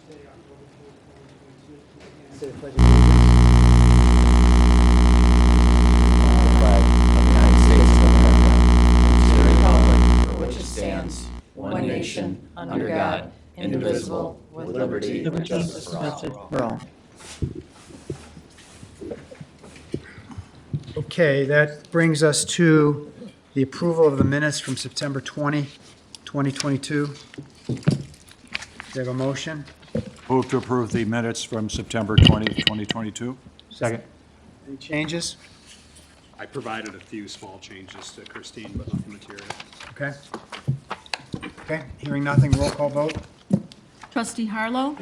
Say the Pledge of Allegiance. The flag of the United States of America, and to the republic for which it stands, one nation, under God, indivisible, with liberty and justice for all. Okay, that brings us to the approval of the minutes from September 20, 2022. Do you have a motion? Move to approve the minutes from September 20th, 2022. Second. Any changes? I provided a few small changes to Christine, but nothing material. Okay. Okay, hearing nothing, roll call vote. Trustee Harlow?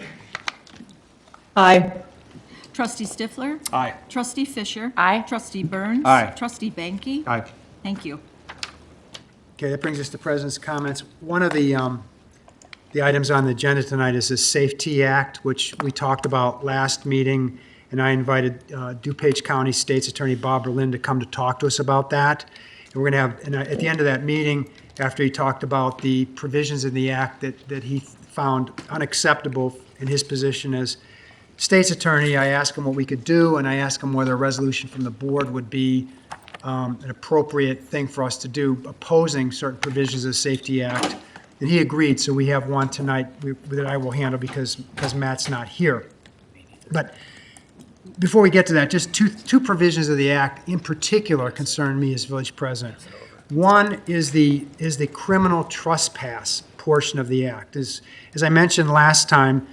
Aye. Trustee Stifler? Aye. Trustee Fisher? Aye. Trustee Burns? Aye. Trustee Banky? Aye. Thank you. Okay, that brings us to President's comments. One of the items on the agenda tonight is the Safety Act, which we talked about last meeting, and I invited DuPage County State's Attorney Bob Berlin to come to talk to us about that. And we're going to have, and at the end of that meeting, after he talked about the provisions in the act that he found unacceptable in his position as State's Attorney, I asked him what we could do, and I asked him whether a resolution from the board would be an appropriate thing for us to do, opposing certain provisions of the Safety Act. And he agreed, so we have one tonight that I will handle because Matt's not here. But before we get to that, just two provisions of the act in particular concern me as village president. One is the criminal trespass portion of the act. As I mentioned last time,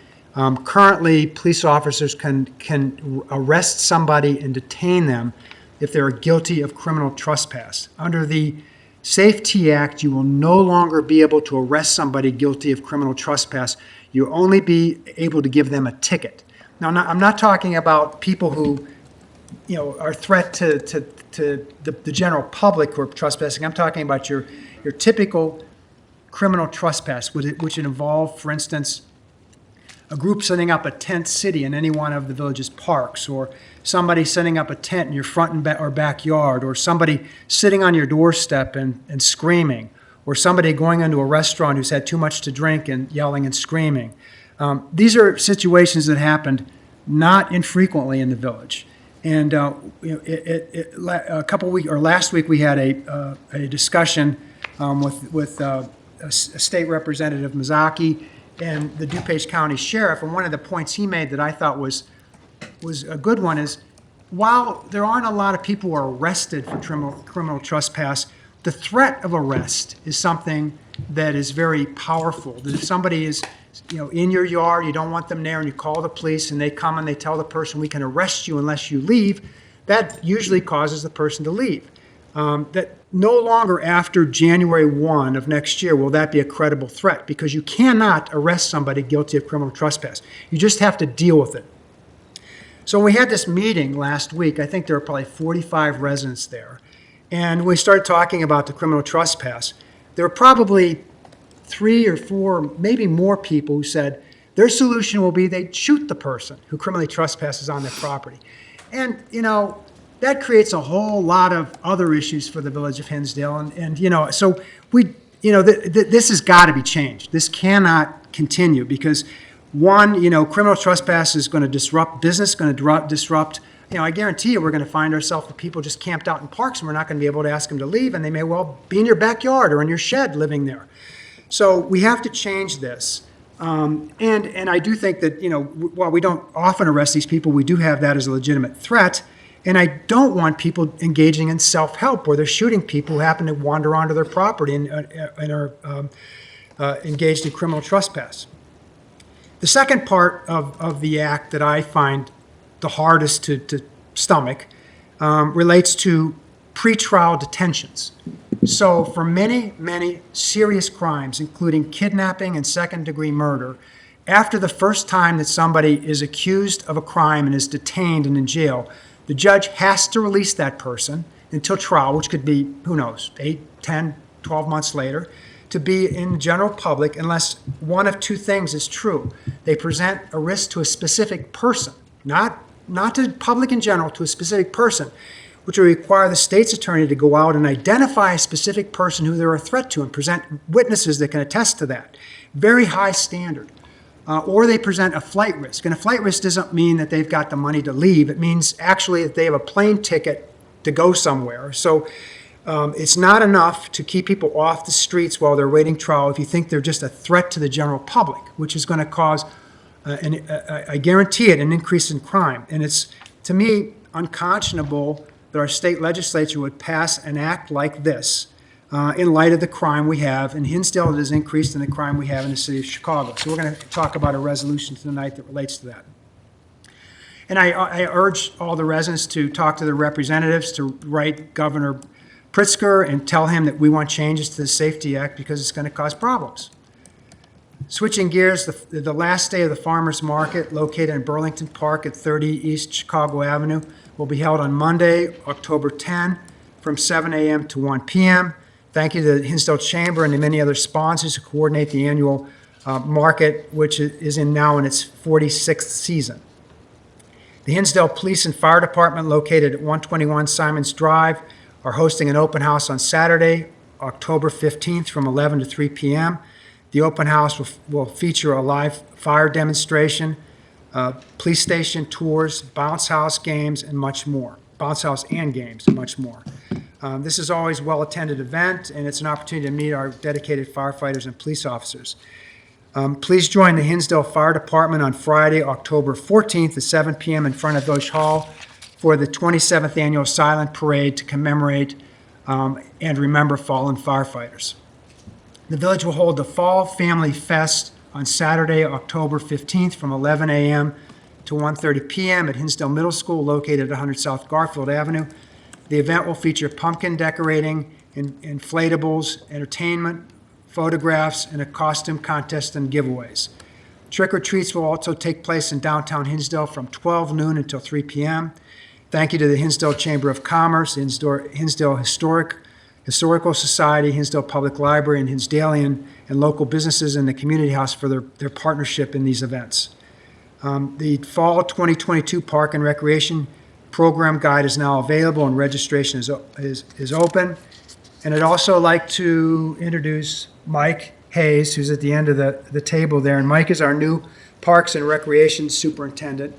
currently police officers can arrest somebody and detain them if they're guilty of criminal trespass. Under the Safety Act, you will no longer be able to arrest somebody guilty of criminal trespass. You'll only be able to give them a ticket. Now, I'm not talking about people who, are a threat to the general public who are trespassing. I'm talking about your typical criminal trespass, which would involve, for instance, a group setting up a tent city in any one of the village's parks, or somebody setting up a tent in your front or backyard, or somebody sitting on your doorstep and screaming, or somebody going into a restaurant who's had too much to drink and yelling and screaming. These are situations that happened not infrequently in the village. And last week we had a discussion with a state representative, Mizaki, and the DuPage County Sheriff, and one of the points he made that I thought was a good one is, while there aren't a lot of people who are arrested for criminal trespass, the threat of arrest is something that is very powerful. That if somebody is, in your yard, you don't want them there, and you call the police, and they come and they tell the person, we can arrest you unless you leave, that usually causes the person to leave. That no longer after January 1 of next year will that be a credible threat, because you cannot arrest somebody guilty of criminal trespass. You just have to deal with it. So when we had this meeting last week, I think there were probably 45 residents there, and we started talking about the criminal trespass. There were probably 3 or 4, maybe more people who said their solution will be they'd shoot the person who criminally trespasses on their property. And, that creates a whole lot of other issues for the village of Hinsdale. And so this has got to be changed. This cannot continue because, one, criminal trespass is going to disrupt business, going to disrupt, I guarantee you we're going to find ourselves with people just camped out in parks, and we're not going to be able to ask them to leave, and they may well be in your backyard or in your shed living there. So we have to change this. And I do think that, while we don't often arrest these people, we do have that as a legitimate threat. And I don't want people engaging in self-help where they're shooting people who happen to wander onto their property and are engaged in criminal trespass. The second part of the act that I find the hardest to stomach relates to pretrial detentions. So for many, many serious crimes, including kidnapping and second-degree murder, after the first time that somebody is accused of a crime and is detained and in jail, the judge has to release that person until trial, which could be, 8, 10, 12 months later, to be in the general public unless one of two things is true. They present a risk to a specific person, not to the public in general, to a specific person, which will require the state's attorney to go out and identify a specific person who they're a threat to and present witnesses that can attest to that. Very high standard. or they present a flight risk. And a flight risk doesn't mean that they've got the money to leave. It means actually that they have a plane ticket to go somewhere. So it's not enough to keep people off the streets while they're waiting trial if you think they're just a threat to the general public, which is going to cause, I guarantee it, an increase in crime. And it's, to me, unconscionable that our state legislature would pass an act like this in light of the crime we have in Hinsdale that has increased in the crime we have in the city of Chicago. So we're going to talk about a resolution tonight that relates to that. And I urge all the residents to talk to their representatives, to write Governor Pritzker and tell him that we want changes to the Safety Act because it's going to cause problems. Switching gears, the last day of the farmers market located in Burlington Park at 30 East Chicago Avenue will be held on Monday, October 10, from 7 a.m. to 1 p.m. Thank you to the Hinsdale Chamber and the many other sponsors who coordinate the annual market, which is now in its 46th season. The Hinsdale Police and Fire Department, located at 121 Simons Drive, are hosting an open house on Saturday, October 15th from 11 to 3 p.m. The open house will feature a live fire demonstration, police station tours, bounce house games, and much more. Bounce house and games, and much more. This is always a well-attended event, and it's an opportunity to meet our dedicated firefighters and police officers. Please join the Hinsdale Fire Department on Friday, October 14th at 7 p.m. in front of Village Hall for the 27th Annual Silent Parade to commemorate and remember fallen firefighters. The village will hold the Fall Family Fest on Saturday, October 15th from 11 a.m. to 1:30 p.m. at Hinsdale Middle School, located at 100 South Garfield Avenue. The event will feature pumpkin decorating, inflatables, entertainment, photographs, and a costume contest and giveaways. Trick-or-treats will also take place in downtown Hinsdale from 12 noon until 3 p.m. Thank you to the Hinsdale Chamber of Commerce, Hinsdale Historical Society, Hinsdale Public Library, and Hinsdalean and local businesses in the Community House for their partnership in these events. The Fall 2022 Park and Recreation Program Guide is now available and registration is open. And I'd also like to introduce Mike Hayes, who's at the end of the table there. And Mike is our new Parks and Recreation Superintendent.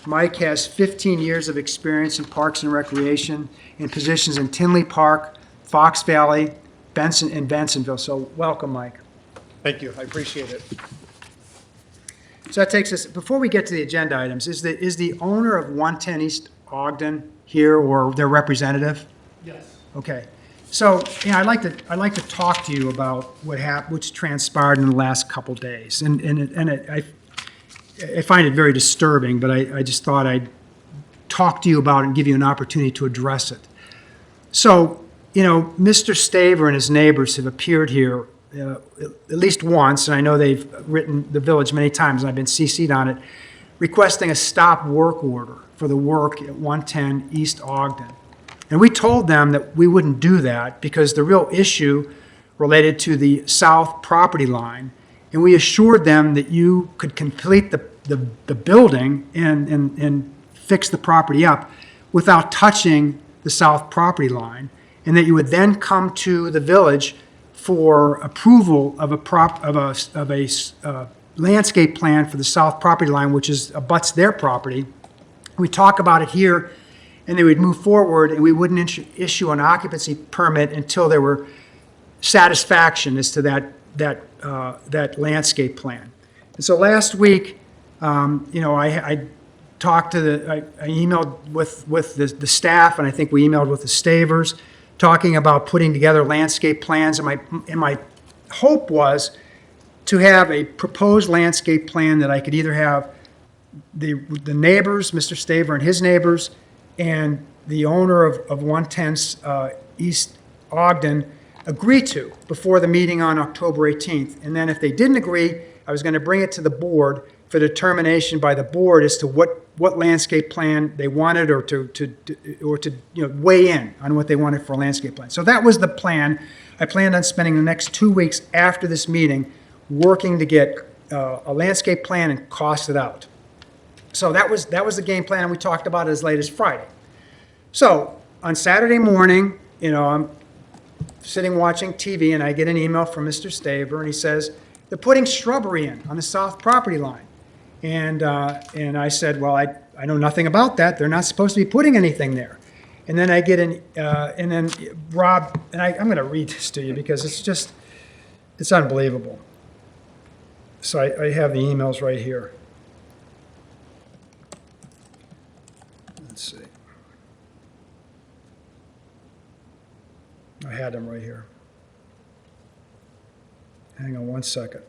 Mike has 15 years of experience in Parks and Recreation in positions in Tinley Park, Fox Valley, Benson, and Bensonville. So welcome, Mike. Thank you, I appreciate it. So that takes us, before we get to the agenda items, is the owner of 110 East Ogden here, or their representative? Yes. Okay. So, I'd like to talk to you about what's transpired in the last couple days, and I find it very disturbing, but I just thought I'd talk to you about it and give you an opportunity to address it. So, Mr. Staver and his neighbors have appeared here at least once, and I know they've written the village many times, and I've been CC'd on it, requesting a stop work order for the work at 110 East Ogden. And we told them that we wouldn't do that because the real issue related to the south property line, and we assured them that you could complete the building and fix the property up without touching the south property line, and that you would then come to the village for approval of a landscape plan for the south property line, which abuts their property. We talk about it here, and they would move forward, and we wouldn't issue an occupancy permit until there were satisfaction as to that landscape plan. And so last week, I talked to I emailed with the staff, and I think we emailed with the Stavers, talking about putting together landscape plans, and my hope was to have a proposed landscape plan that I could either have the neighbors, Mr. Staver and his neighbors, and the owner of 110 East Ogden agree to before the meeting on October 18th. And then if they didn't agree, I was going to bring it to the board for determination by the board as to what landscape plan they wanted, or to weigh in on what they wanted for a landscape plan. So that was the plan. I planned on spending the next 2 weeks after this meeting working to get a landscape plan and cost it out. So that was the game plan, and we talked about it as late as Friday. So on Saturday morning, I'm sitting watching TV, and I get an email from Mr. Staver, and he says, they're putting shrubbery in on the south property line. And I said, well, I know nothing about that. They're not supposed to be putting anything there. And then I get and then Rob, and I'm going to read this to you because it's unbelievable. So I have the emails right here. Let's see. I had them right here. Hang on one second.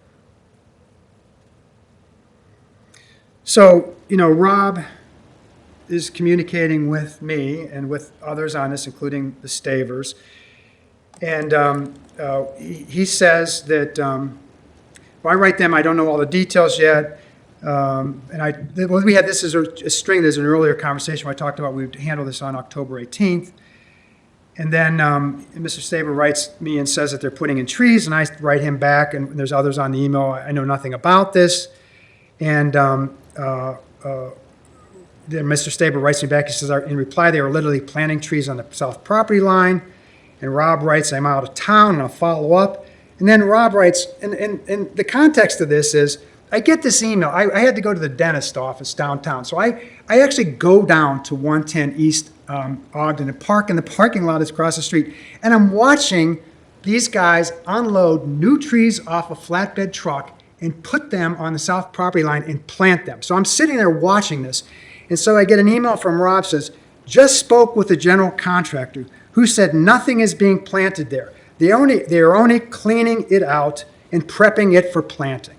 So, Rob is communicating with me and with others on this, including the Stavers. And he says that, I write them, I don't know all the details yet. We had this as a string, there's an earlier conversation where I talked about we'd handle this on October 18th. And then Mr. Staver writes me and says that they're putting in trees, and I write him back, and there's others on the email, I know nothing about this. And then Mr. Staber writes me back, he says, in reply, they were literally planting trees on the south property line. And Rob writes, I'm out of town, and I'll follow up. And then Rob writes, and the context of this is, I get this email. I had to go to the dentist office downtown. So I actually go down to 110 East Ogden and park in the parking lot that's across the street. And I'm watching these guys unload new trees off a flatbed truck and put them on the south property line and plant them. So I'm sitting there watching this. And so I get an email from Rob says, just spoke with the general contractor who said nothing is being planted there. They are only cleaning it out and prepping it for planting.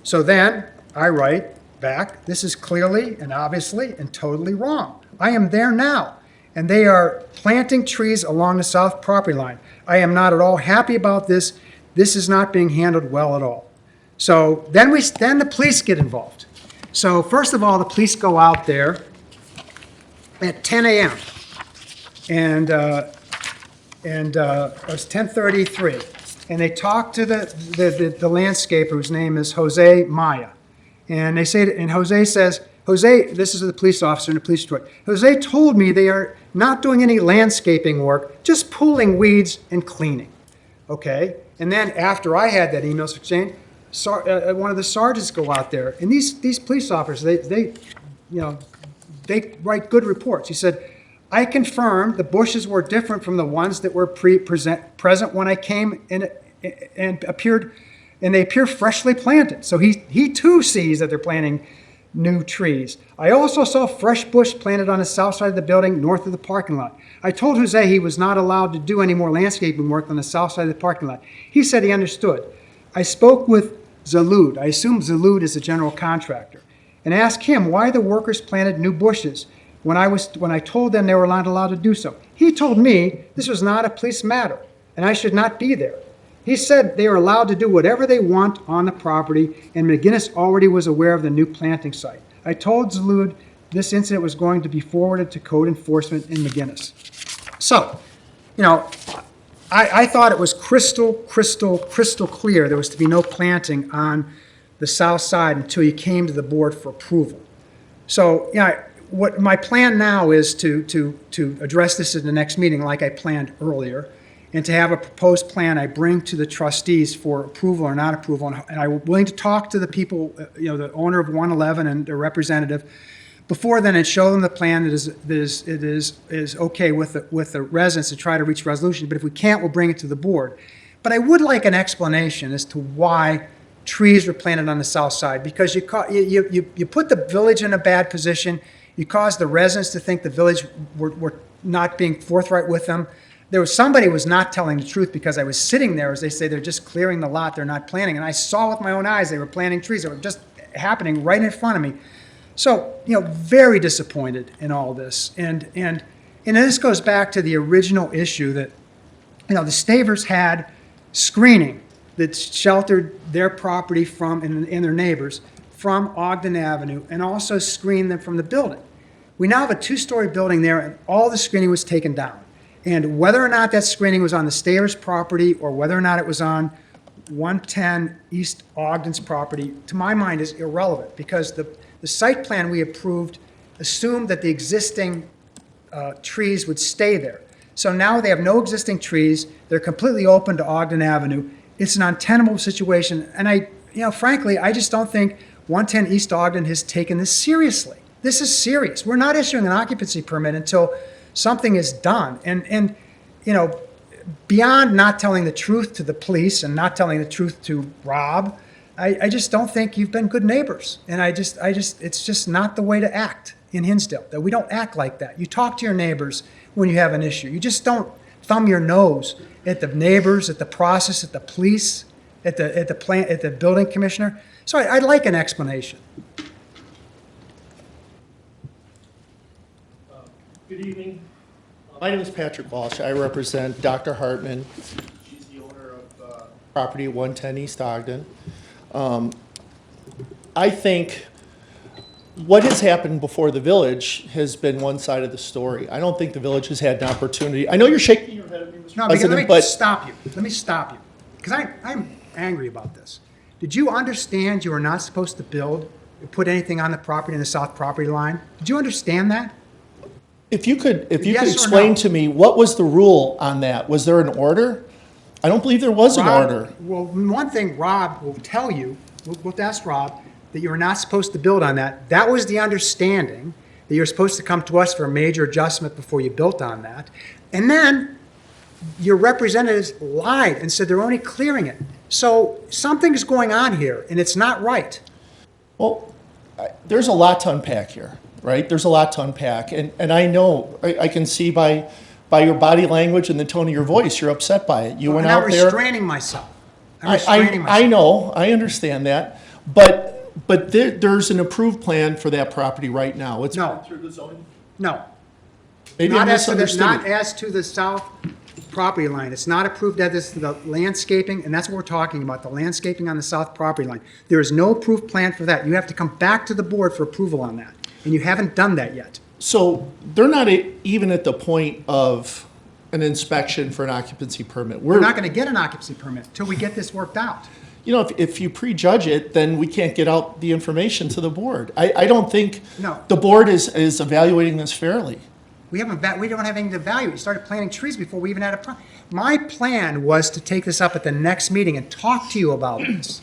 So then I write back, this is clearly and obviously and totally wrong. I am there now, and they are planting trees along the south property line. I am not at all happy about this. This is not being handled well at all. So then the police get involved. So first of all, the police go out there at 10 a.m. and it was 10:33, and they talk to the landscaper whose name is Jose Maya, and they say, and Jose says, Jose, this is the police officer in the police report. Jose told me they are not doing any landscaping work, just pulling weeds and cleaning. Okay, and then after I had that email exchange, one of the sergeants go out there, and these police officers, they write good reports. He said, I confirmed the bushes were different from the ones that were present when I came in and appeared, and they appear freshly planted. So he too sees that they're planting new trees. I also saw fresh bush planted on the south side of the building, north of the parking lot. I told Jose he was not allowed to do any more landscaping work on the south side of the parking lot. He said he understood. I spoke with Zazu, I assume Zazu is the general contractor, and asked him why the workers planted new bushes when I told them they were not allowed to do so. He told me this was not a police matter, and I should not be there. He said they are allowed to do whatever they want on the property, and McGinnis already was aware of the new planting site. I told Zazu this incident was going to be forwarded to code enforcement in McGinnis. So, I thought it was crystal clear there was to be no planting on the south side until you came to the board for approval. So, what my plan now is to address this in the next meeting like I planned earlier, and to have a proposed plan I bring to the trustees for approval or not approval. And I'm willing to talk to the people, the owner of 111 and the representative before then, and show them the plan that is okay with the residents to try to reach resolution. But if we can't, we'll bring it to the board. But I would like an explanation as to why trees were planted on the south side, because you put the village in a bad position. You caused the residents to think the village were not being forthright with them. Somebody was not telling the truth, because I was sitting there, as they say, they're just clearing the lot, they're not planting. And I saw with my own eyes they were planting trees that were just happening right in front of me. So, very disappointed in all this. And this goes back to the original issue that, the Stavers had screening that sheltered their property from, and their neighbors, from Ogden Avenue, and also screened them from the building. We now have a 2-story building there, and all the screening was taken down. And whether or not that screening was on the Stavers property or whether or not it was on 110 East Ogden's property, to my mind, is irrelevant, because the site plan we approved assumed that the existing trees would stay there. So now they have no existing trees. They're completely open to Ogden Avenue. It's an untenable situation, and frankly, I just don't think 110 East Ogden has taken this seriously. This is serious. We're not issuing an occupancy permit until something is done. And beyond not telling the truth to the police and not telling the truth to Rob, I just don't think you've been good neighbors. And it's just not the way to act in Hinsdale. That we don't act like that. You talk to your neighbors when you have an issue. You just don't thumb your nose at the neighbors, at the process, at the police, at the building commissioner. So I'd like an explanation. Good evening. My name is Patrick Walsh. I represent Dr. Hartman. She's the owner of property 110 East Ogden. I think what has happened before the village has been one side of the story. I don't think the village has had an opportunity. I know you're shaking your head at me, Mr. No, because President, let me but stop you. Let me stop you. Because I'm angry about this. Did you understand you were not supposed to build or put anything on the property in the south property line? Did you understand that? if you could Yes or explain no? to me, what was the rule on that? Was there an order? I don't believe there was an Rob- order. Well, one thing Rob will tell you, we'll ask Rob, that you were not supposed to build on that. That was the understanding, that you're supposed to come to us for a major adjustment before you built on that. And then your representatives lied and said they're only clearing it. So something's going on here, and it's not right. Well, there's a lot to unpack here, right? There's a lot to unpack. And I know, I can see by your body language and the tone of your voice, you're upset by it. You went And I'm out there. restraining myself. I'm restraining I myself. know, I understand that. But there's an approved plan for that property right now. It's No. been through the zoning. No. Maybe I Not as to the, misunderstood not you. as to the south property line. It's not approved as to the landscaping, and that's what we're talking about, the landscaping on the south property line. There is no approved plan for that. You have to come back to the board for approval on that, and you haven't done that yet. So they're not even at the point of an inspection for an occupancy permit. We're not going to get an occupancy permit until we get this worked out. You know, if you prejudge it, then we can't get out the information to the board. I don't think No. the board is evaluating this fairly. We don't have anything to evaluate. We started planting trees before we even had a My plan was to take this up at the next meeting and talk to you about this.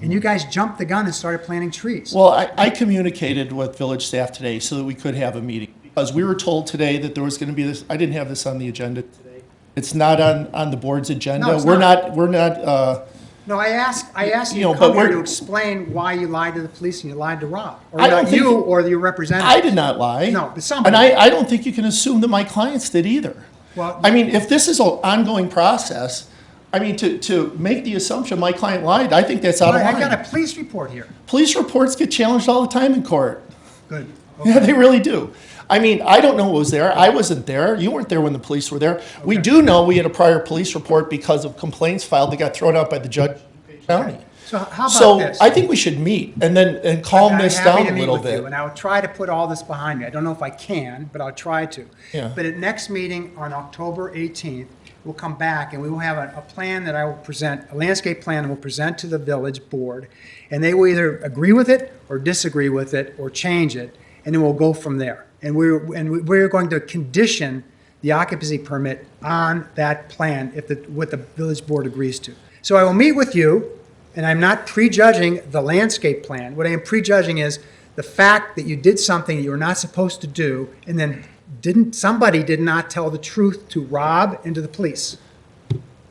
And you guys jumped the gun and started planting trees. Well, I communicated with village staff today so that we could have a meeting. Because we were told today that there was going to be this, I didn't have this on the agenda today. It's not on the board's agenda. No, it's We're not. not, No, I asked you You know, to come but here we're- to explain why you lied to the police and you lied to Rob. Or I don't not think you that- or your representative. I did not lie. No, but somebody And did. I don't think you can assume that my clients did either. Well- I mean, if this is an ongoing process, I mean, to make the assumption my client lied, I think that's out of I got a line. police report here. Police reports get challenged all the time in court. Good. Yeah, they really do. I mean, I don't know what was there. I wasn't there. You weren't there when the police were there. We do know we had a prior police report because of complaints filed that got thrown out by the judge in DuPage County. So how about So this? I think we should meet and calm I'm this happy down to a meet little with you, bit. and I'll try to put all this behind me. I don't know if I can, but I'll try to. Yeah. But at next meeting on October 18th, we'll come back and we will have a plan that I will present, a landscape plan, and we'll present to the village board. And they will either agree with it or disagree with it or change it, and then we'll go from there. And we're going to condition the occupancy permit on that plan if what the village board agrees to. So I will meet with you, and I'm not prejudging the landscape plan. What I am prejudging is the fact that you did something that you were not supposed to do, and then somebody did not tell the truth to Rob and to the police.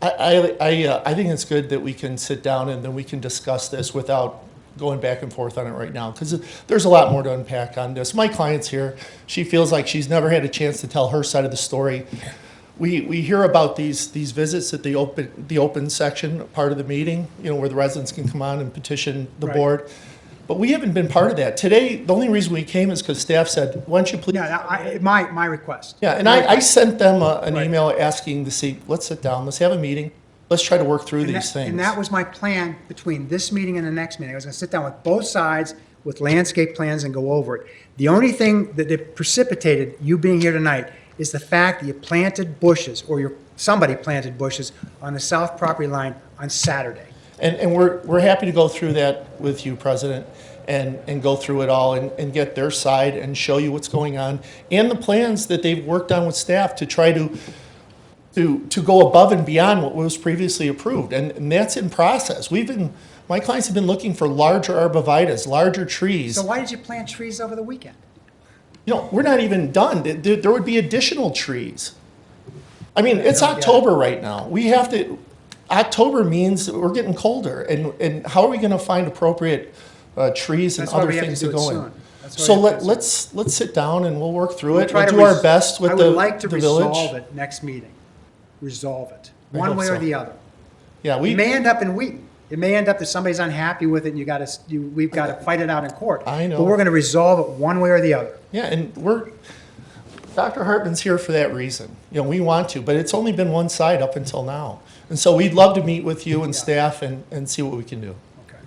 I think it's good that we can sit down and then we can discuss this without going back and forth on it right now, because there's a lot more to unpack on this. My client's here. She feels like she's never had a chance to tell her side of the story. We hear about these visits at the open section, part of the meeting, you know, where the residents can come on and petition the Right. board. But we haven't been part of that. Today, the only reason we came is because staff said, why don't you please? Yeah, my request. Yeah, and I sent them an Right. email asking to see, let's sit down, let's have a meeting, let's try to work through And these things. And that was my plan between this meeting and the next meeting. I was going to sit down with both sides with landscape plans and go over it. The only thing that it precipitated, you being here tonight, is the fact that you planted bushes, or somebody planted bushes on the south property line on Saturday. And we're happy to go through that with you, President, and go through it all and get their side and show you what's going on and the plans that they've worked on with staff to try to to go above and beyond what was previously approved, and that's in process. My clients have been looking for larger arborvitaes, larger trees. So why did you plant trees over the weekend? We're not even done. There would be additional trees. I mean, it's October right now. October means we're getting colder, and how are we gonna find appropriate trees and That's why other we have to things do to it go in? soon. That's why So we have to do it let's sit down and we'll work through it. Try We'll to do our best with I the would like to the village. resolve it next meeting. Resolve it, I one hope way or so. the other. Yeah, It may end up in Wheaton. It may end up that somebody's unhappy with it, and we've got to fight it out in court. I know. But we're going to resolve it one way or the other. Yeah, and Dr. Hartman's here for that reason. We want to, but it's only been one side up until now. And so we'd love to meet with you and staff and see what we can do. Okay.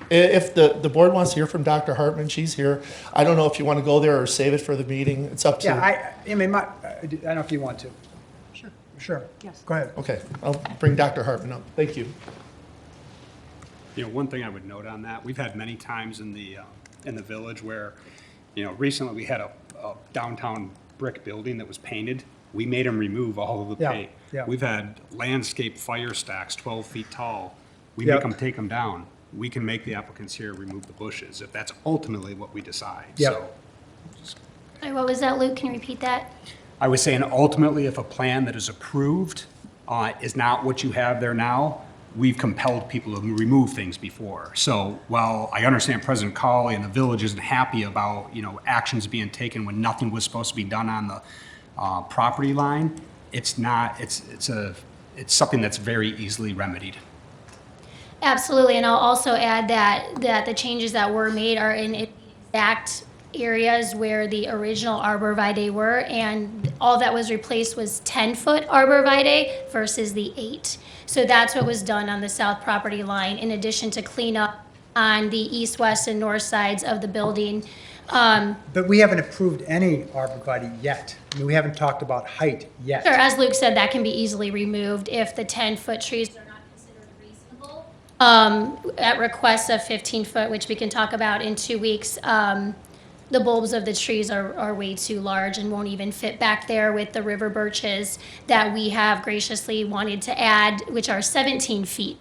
If the board wants to hear from Dr. Hartman, she's here. I don't know if you want to go there or save it for the meeting. It's up to you. Yeah, I mean, I don't know if you want to. Sure. Yes. Go ahead. Okay, I'll bring Dr. Hartman up. Thank you. One thing I would note on that, we've had many times in the village where, recently we had a downtown brick building that was painted. We made them remove all of the Yeah, paint. yeah. We've had landscape fire stacks 12 feet tall. We Yep. make them take them down. We can make the applicants here remove the bushes if that's ultimately what we decide. Yep. So Sorry, what was that, Luke? Can you repeat that? I was saying ultimately, if a plan that is approved is not what you have there now, we've compelled people to remove things before. So while I understand President Cawley and the village isn't happy about, actions being taken when nothing was supposed to be done on the property line, it's not, it's something that's very easily remedied. Absolutely, and I'll also add that the changes that were made are in exact areas where the original arborvitae were, and all that was replaced was 10-foot arborvitae versus the 8. So that's what was done on the south property line, in addition to clean up on the east, west, and north sides of the building. But we haven't approved any arborvitae yet. I mean, we haven't talked about height yet. Sure, as Luke said, that can be easily removed if the 10-foot trees are not considered reasonable. At request of 15-foot, which we can talk about in 2 weeks, the bulbs of the trees are way too large and won't even fit back there with the river birches that we have graciously wanted to add, which are 17 feet.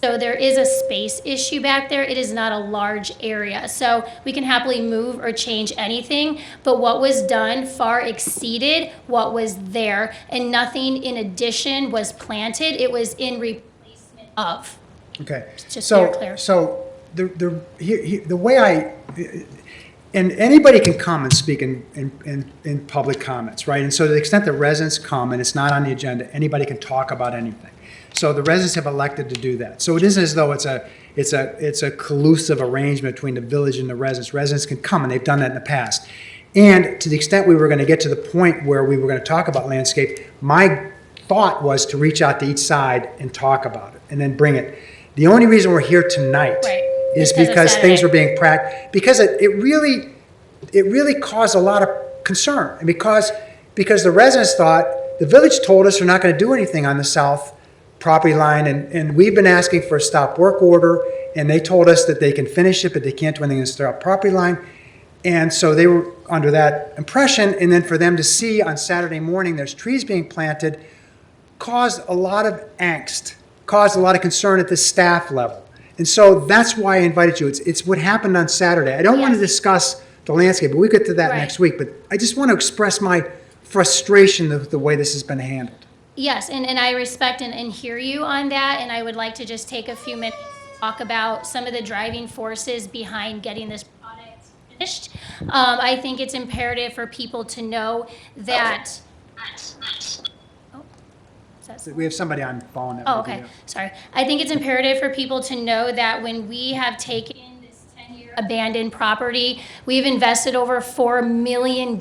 So there is a space issue back there. It is not a large area. So we can happily move or change anything, but what was done far exceeded what was there, and nothing in addition was planted. It was in replacement of. Okay. Just So, very clear. so the way and anybody can come and speak in public comments, right? And so to the extent that residents come and it's not on the agenda, anybody can talk about anything. So the residents have elected to do that. So it isn't as though it's a collusive arrangement between the village and the residents. Residents can come, and they've done that in the past. And to the extent we were going to get to the point where we were going to talk about landscape, my thought was to reach out to each side and talk about it, and then bring it. The only reason we're here tonight Right. is Because of because things Saturday. were being because it really caused a lot of concern, and because the residents thought the village told us they're not going to do anything on the south property line, and we've been asking for a stop work order, and they told us that they can finish it, but they can't do anything on the stop property line, and so they were under that impression, and then for them to see on Saturday morning there's trees being planted caused a lot of angst, caused a lot of concern at the staff level. And so that's why I invited you. It's what happened on Saturday. I don't want to Yes. discuss the landscape, but we'll get to that Right. next week. But I just want to express my frustration of the way this has been handled. Yes, and I respect and hear you on that, and I would like to just take a few minutes to talk about some of the driving forces behind getting this product finished. I think it's imperative for people to know that. Oh, is that We have somebody on the phone. That Oh, would be okay. it. Sorry. I think it's imperative for people to know that when we have taken this 10-year abandoned property, we've invested over $4 million.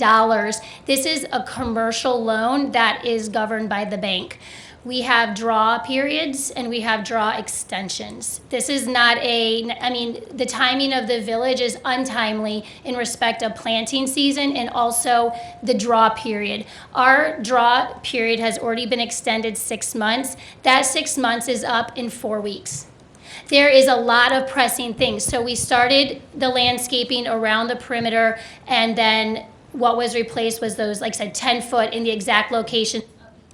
This is a commercial loan that is governed by the bank. We have draw periods and we have draw extensions. This is not the timing of the village is untimely in respect of planting season and also the draw period. Our draw period has already been extended 6 months. That 6 months is up in 4 weeks. There is a lot of pressing things. So we started the landscaping around the perimeter, and then what was replaced was those, like I said, 10-foot in the exact location of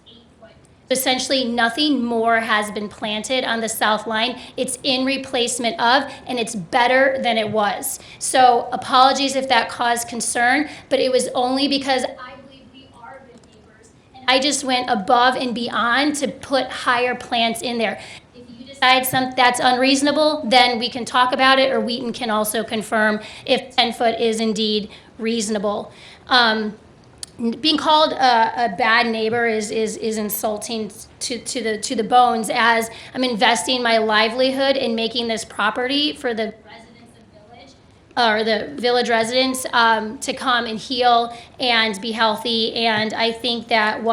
the 8-foot Essentially, nothing more has been planted on the south line. It's in replacement of, and it's better than it was. So apologies if that caused concern, but it was only because I believe we are good neighbors. And I just went above and beyond to put higher plants in there. If you decide that's unreasonable, then we can talk about it, or Wheaton can also confirm if 10 foot is indeed reasonable. Being called a bad neighbor is insulting to the bones, as I'm investing my livelihood in making this property for the residents of Village, or the Village residents, to come and heal and be healthy. And I think that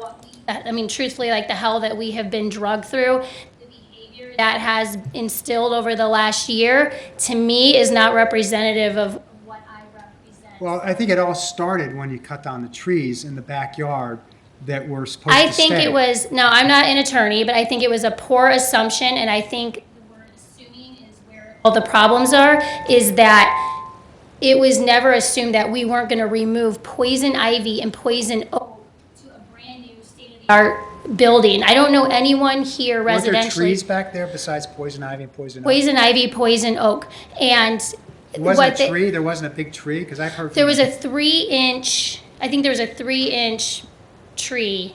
truthfully, like the hell that we have been drugged through, the behavior that has instilled over the last year, to me, is not representative of what I represent. Well, I think it all started when you cut down the trees in the backyard that were supposed to I think stay. it was, now, I'm not an attorney, but I think it was a poor assumption, and I think the word assuming is where all the problems are, is that it was never assumed that we weren't gonna remove poison ivy and poison oak to a brand new state-of-the-art building. I don't know anyone here Weren't there residentially. trees back there besides poison ivy and poison oak? Poison ivy, poison oak, and There wasn't what a the- tree? There wasn't a big tree? Because I've heard. There from- was a 3-inch, I think there was a 3-inch tree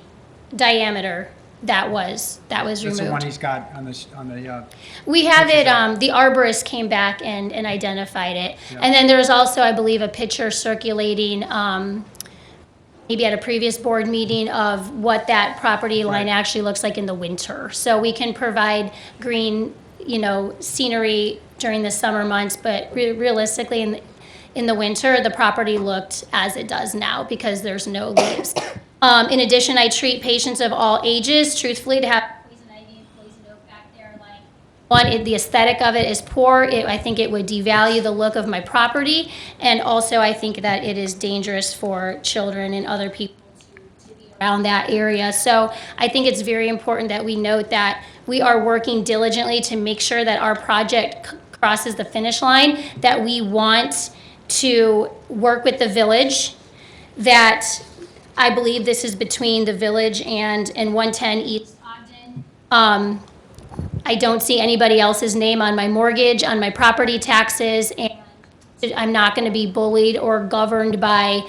diameter that was That's the one removed. he's got on the, We have it, the arborist came back and identified it. And then there was also, I believe, a picture circulating, maybe at a previous board meeting, of what that property line Right. actually looks like in the winter. So we can provide green, scenery during the summer months, but realistically, in the winter, the property looked as it does now because there's no leaves. In addition, I treat patients of all ages. Truthfully, to have poison ivy and poison oak back there, the aesthetic of it is poor. I think it would devalue the look of my property, and also I think that it is dangerous for children and other people to be around that area. So I think it's very important that we note that we are working diligently to make sure that our project crosses the finish line, that we want to work with the village, that I believe this is between the village and 110 East Ogden. I don't see anybody else's name on my mortgage, on my property taxes, and I'm not gonna be bullied or governed by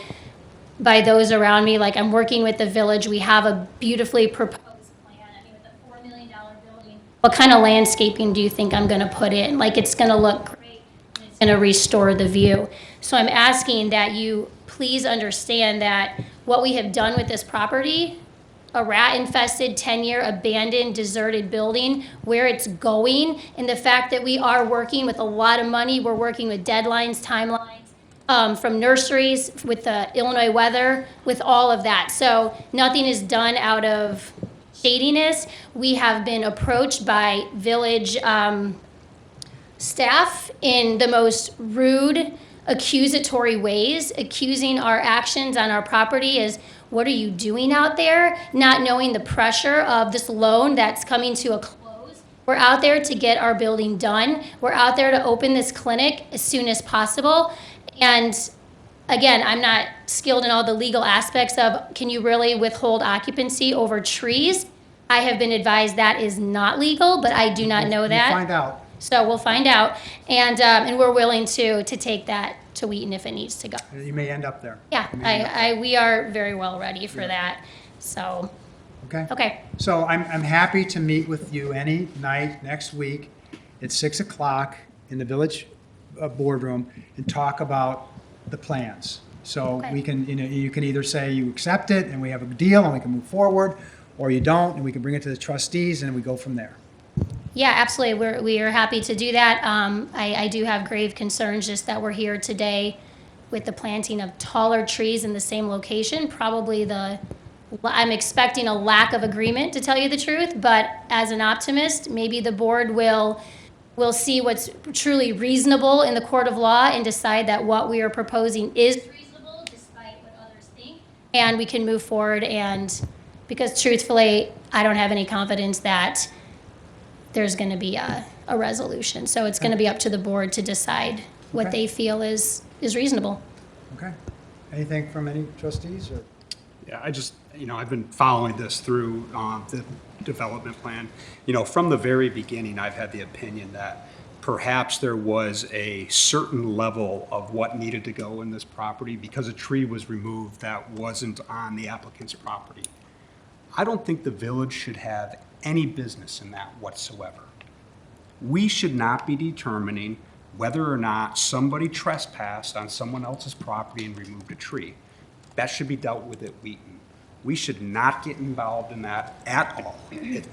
those around me. Like, I'm working with the village. We have a beautifully proposed plan. I mean, with a $4 million building, what kind of landscaping do you think I'm gonna put in? Like, it's gonna look great, and it's gonna restore the view. So I'm asking that you please understand that what we have done with this property, a rat-infested, 10-year abandoned, deserted building, where it's going, and the fact that we are working with a lot of money, we're working with deadlines, timelines, from nurseries, with the Illinois weather, with all of that. So nothing is done out of shadiness. We have been approached by village staff in the most rude, accusatory ways, accusing our actions on our property as, what are you doing out there? Not knowing the pressure of this loan that's coming to a close. We're out there to get our building done. We're out there to open this clinic as soon as possible. And again, I'm not skilled in all the legal aspects of, can you really withhold occupancy over trees? I have been advised that is not legal, but I do not know that. We'll find out. So we'll find out, and we're willing to take that to Wheaton if it needs to go. You may end up there. Yeah, we are very well ready for that, so, Okay? okay. So I'm happy to meet with you any night next week at 6 o'clock in the village boardroom and talk about the plans. So Okay. we can, you can either say you accept it and we have a deal and we can move forward, or you don't, and we can bring it to the trustees and we go from there. Yeah, absolutely, we are happy to do that. I do have grave concerns just that we're here today with the planting of taller trees in the same location. Probably I'm expecting a lack of agreement, to tell you the truth, but as an optimist, maybe the board will see what's truly reasonable in the court of law and decide that what we are proposing is reasonable despite what others think, and we can move forward. And because truthfully, I don't have any confidence that there's going to be a resolution. So it's going to be up to the board to decide what Okay. they feel is reasonable. Okay? Anything from any trustees or? Yeah, I've been following this through the development plan. From the very beginning, I've had the opinion that perhaps there was a certain level of what needed to go in this property because a tree was removed that wasn't on the applicant's property. I don't think the village should have any business in that whatsoever. We should not be determining whether or not somebody trespassed on someone else's property and removed a tree. That should be dealt with at Wheaton. We should not get involved in that at all.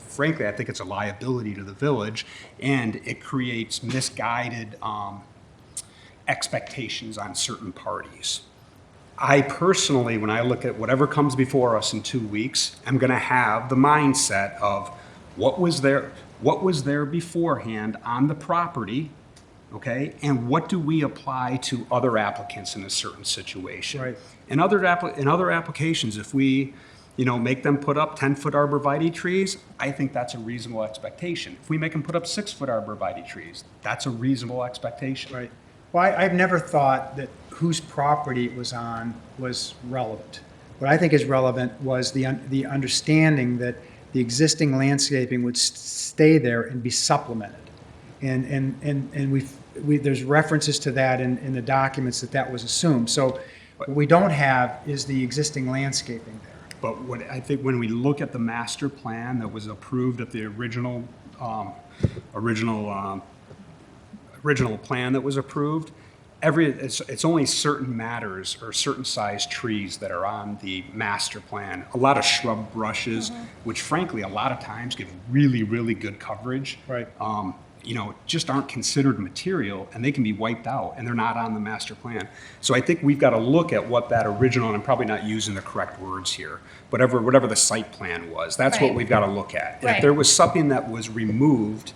Frankly, I think it's a liability to the village, and it creates misguided expectations on certain parties. I personally, when I look at whatever comes before us in 2 weeks, I'm going to have the mindset of what was there beforehand on the property, okay, and what do we apply to other applicants in a certain situation? Right. In other applications, if we, make them put up 10-foot arborvitae trees, I think that's a reasonable expectation. If we make them put up 6-foot arborvitae trees, that's a reasonable expectation. Right. Well, I've never thought that whose property it was on was relevant. What I think is relevant was the understanding that the existing landscaping would stay there and be supplemented. And there's references to that in the documents that was assumed. So what we don't have is the existing landscaping there. But what I think when we look at the master plan that was approved at the original plan that was approved, it's only certain matters or certain size trees that are on the master plan. A lot of shrub brushes, which frankly a lot of times give really, really good coverage. Right. Just aren't considered material, and they can be wiped out, and they're not on the master plan. So I think we've got to look at what that original, and I'm probably not using the correct words here, whatever the site plan was, that's what Right. we've got to look at. And Right. if there was something that was removed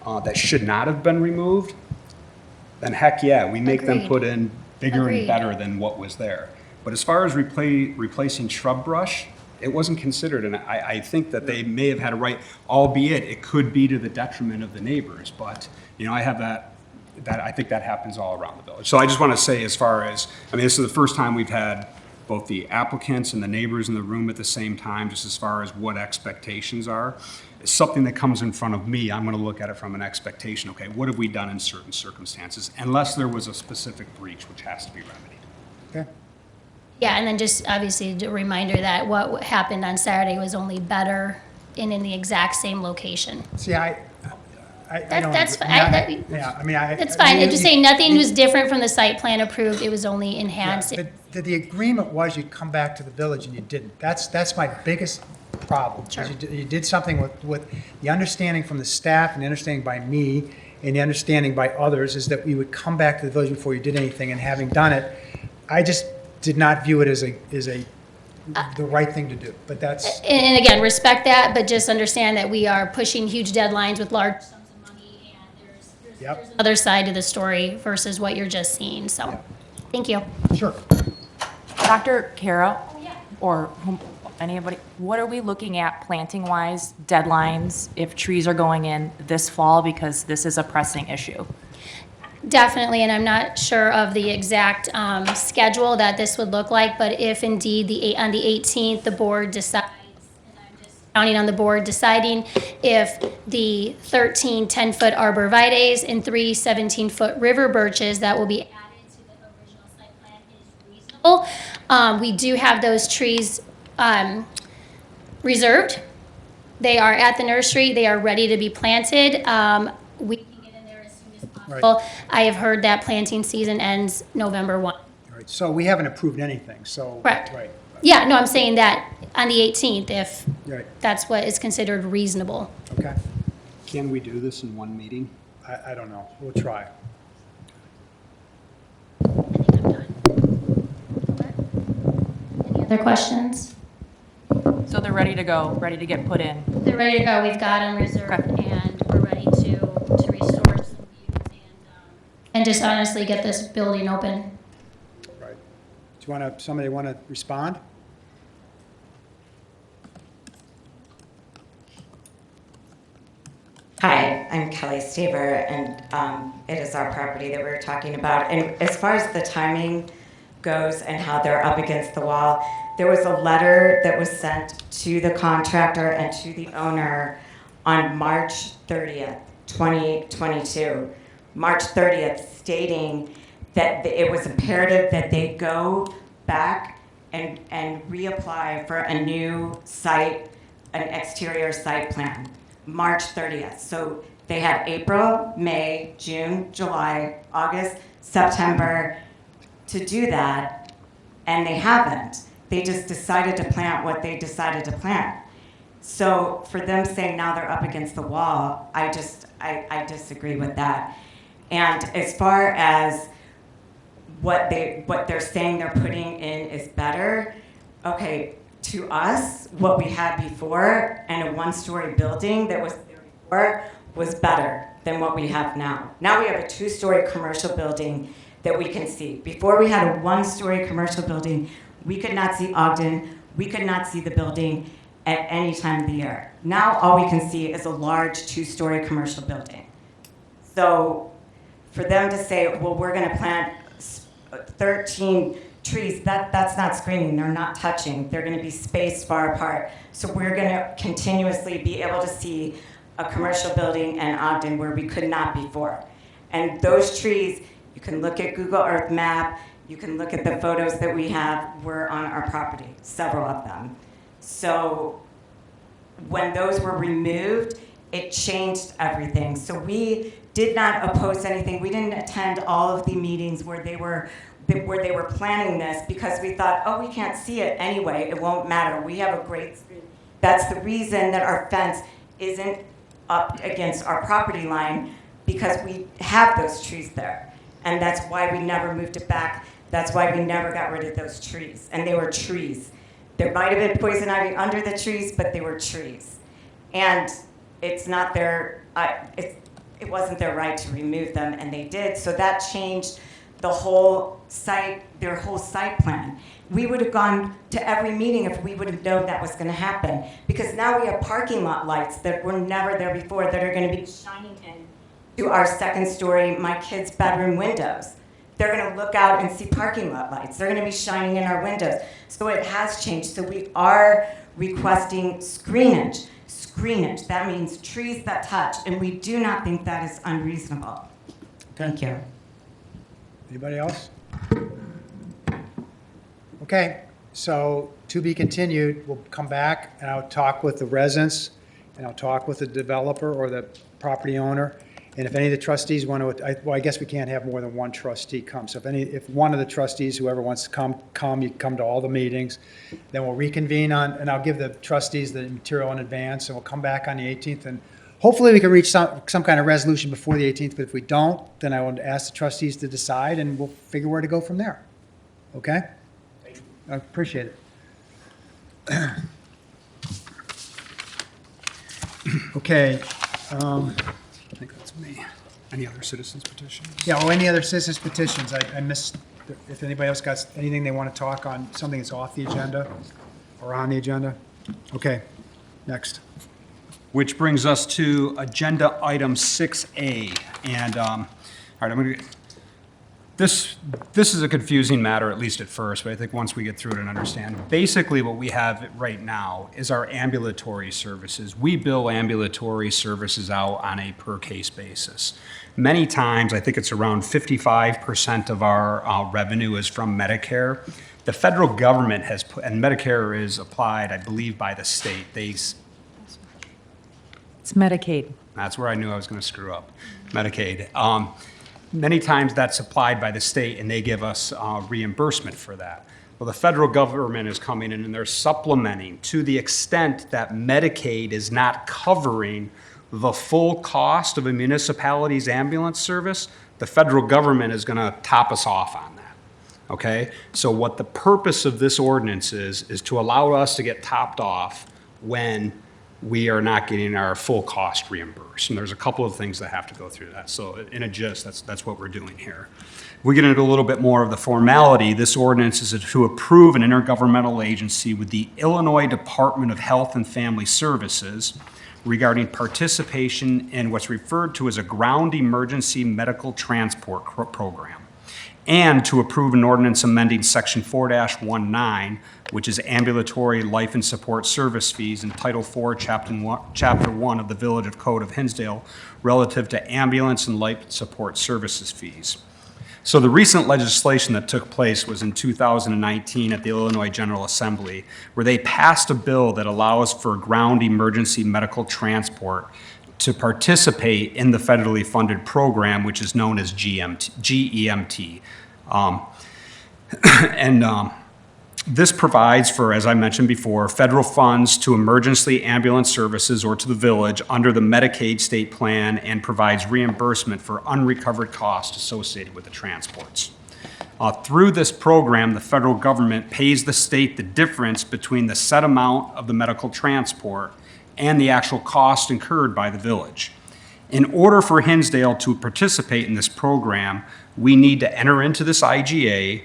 that should not have been removed, then heck yeah, we make them Agreed. put in bigger Agreed. and better than what was there. But as far as replacing shrub brush, it wasn't considered, and I think that they may have had a right, albeit it could be to the detriment of the neighbors, but, I have that I think that happens all around the village. So I just want to say as far as, this is the first time we've had both the applicants and the neighbors in the room at the same time, just as far as what expectations are. It's something that comes in front of me, I'm going to look at it from an expectation, okay, what have we done in certain circumstances, unless there was a specific breach which has to be remedied. Okay. Yeah, and then just obviously a reminder that what happened on Saturday was only better and in the exact same location. See, I don't. That's fine. That's fine. I'm just saying, nothing was different from the site plan approved. It was only enhanced. The agreement was you'd come back to the village and you didn't. That's my biggest problem. Sure. You did something with the understanding from the staff and the understanding by me and the understanding by others is that we would come back to the village before you did anything, and having done it, I just did not view it as the right thing to do, but that's. And again, respect that, but just understand that we are pushing huge deadlines with large sums of money, and there's another side to the story versus what you're just seeing, so, thank you. Sure. Dr. Kara, or anybody, what are we looking at planting-wise, deadlines, if trees are going in this fall, because this is a pressing issue? Definitely, and I'm not sure of the exact schedule that this would look like, but if indeed on the 18th, the board decides, and I'm just counting on the board deciding if the 13 10-foot arborvitaes and 3 17-foot river birches that will be added to the original site plan is reasonable. We do have those trees reserved. They are at the nursery. They are ready to be planted. We can get in there as soon as possible. I have heard that planting season ends November 1. All right, so we haven't approved anything, so. Correct. Right. Yeah, no, I'm saying that on the 18th, if Right. that's what is considered reasonable. Okay. Can we do this in one meeting? I don't know. We'll try. Any other questions? So they're ready to go, ready to get put in. They're ready to go. We've got them reserved, and we're ready to restore some views and just honestly get this building open. Right. Do you somebody want to respond? Hi, I'm Kelly Staver, and it is our property that we're talking about. And as far as the timing, goes and how they're up against the wall. There was a letter that was sent to the contractor and to the owner on March 30th, 2022. March 30th, stating that it was imperative that they go back and reapply for a new site, an exterior site plan. March 30th. So they had April, May, June, July, August, September to do that, and they haven't. They just decided to plant what they decided to plant. So for them saying now they're up against the wall, I disagree with that. And as far as what they're saying they're putting in is better, okay, to us, what we had before and a one-story building that was there before was better than what we have now. Now we have a two-story commercial building that we can see. Before we had a one-story commercial building, we could not see Ogden, we could not see the building at any time of the year. Now all we can see is a large two-story commercial building. So for them to say, well, we're gonna plant 13 trees, that's not screening, they're not touching, they're gonna be spaced far apart. So we're gonna continuously be able to see a commercial building in Ogden where we could not before. And those trees, you can look at Google Earth map, you can look at the photos that we have, were on our property, several of them. So when those were removed, it changed everything. So we did not oppose anything. We didn't attend all of the meetings where they were planning this because we thought, oh, we can't see it anyway. It won't matter. We have a great screen. That's the reason that our fence isn't up against our property line, because we have those trees there. And that's why we never moved it back. That's why we never got rid of those trees. And they were trees. There might have been poison ivy under the trees, but they were trees. And it's not their, it wasn't their right to remove them, and they did. So that changed the whole site, their whole site plan. We would have gone to every meeting if we would have known that was going to happen. Because now we have parking lot lights that were never there before that are going to be shining in to our second story, my kids' bedroom windows. They're going to look out and see parking lot lights. They're going to be shining in our windows. So it has changed. So we are requesting screenage. Screenage, that means trees that touch, and we do not think that is unreasonable. Thank you. Anybody else? Okay, so to be continued, we'll come back and I'll talk with the residents and I'll talk with the developer or the property owner. And if any of the trustees want to, well, I guess we can't have more than one trustee come. So if one of the trustees, whoever wants to come, you come to all the meetings. Then we'll reconvene and I'll give the trustees the material in advance, and we'll come back on the 18th. And hopefully we can reach some kind of resolution before the 18th. But if we don't, then I will ask the trustees to decide, and we'll figure where to go from there. Okay? I appreciate it. Okay. I think that's me. Any other citizens petitions? Yeah, or any other citizens petitions? I missed, if anybody else got anything they want to talk on, something that's off the agenda or on the agenda? Okay, next. Which brings us to agenda item 6A. And, all right, I'm going to, this is a confusing matter, at least at first, but I think once we get through it and understand. Basically, what we have right now is our ambulatory services. We bill ambulatory services out on a per-case basis. Many times, I think it's around 55% of our revenue is from Medicare. The federal government has put, and Medicare is applied, I believe, by the state. It's Medicaid. That's where I knew I was going to screw up. Medicaid. Many times that's applied by the state, and they give us reimbursement for that. Well, the federal government is coming in and they're supplementing to the extent that Medicaid is not covering the full cost of a municipality's ambulance service. The federal government is going to top us off on that. Okay? So what the purpose of this ordinance is to allow us to get topped off when we are not getting our full cost reimbursed. And there's a couple of things that have to go through that. So in a gist, that's what we're doing here. We get into a little bit more of the formality. This ordinance is to approve an intergovernmental agency with the Illinois Department of Health and Family Services regarding participation in what's referred to as a ground emergency medical transport program. and to approve an ordinance amending Section 4-19, which is ambulatory life and support service fees in Title 4, Chapter 1 of the Village of Code of Hinsdale relative to ambulance and life support services fees. So the recent legislation that took place was in 2019 at the Illinois General Assembly, where they passed a bill that allows for ground emergency medical transport to participate in the federally funded program, which is known as GEMT. This provides for, as I mentioned before, federal funds to emergency ambulance services or to the village under the Medicaid state plan and provides reimbursement for unrecovered costs associated with the transports. Through this program, the federal government pays the state the difference between the set amount of the medical transport and the actual cost incurred by the village. In order for Hinsdale to participate in this program, we need to enter into this IGA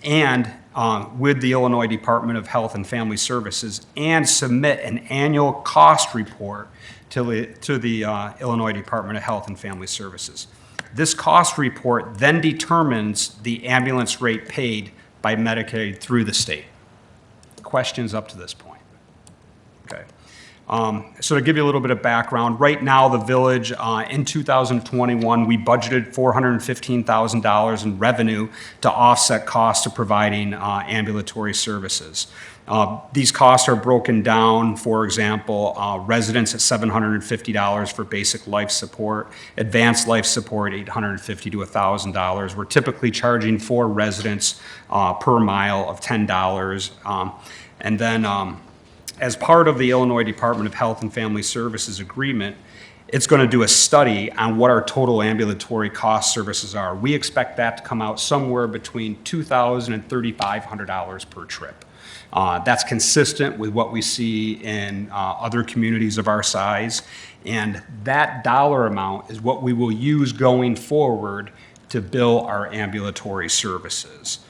and with the Illinois Department of Health and Family Services and submit an annual cost report to the Illinois Department of Health and Family Services. This cost report then determines the ambulance rate paid by Medicaid through the state. Questions up to this point? Okay. So to give you a little bit of background, right now the village, in 2021, we budgeted $415,000 in revenue to offset costs of providing ambulatory services. These costs are broken down, for example, residents at $750 for basic life support, advanced life support $850 to $1,000. We're typically charging for residents per mile of $10. And then as part of the Illinois Department of Health and Family Services agreement, it's going to do a study on what our total ambulatory cost services are. We expect that to come out somewhere between $2,000 and $3,500 per trip. That's consistent with what we see in other communities of our size, and that dollar amount is what we will use going forward to bill our ambulatory services.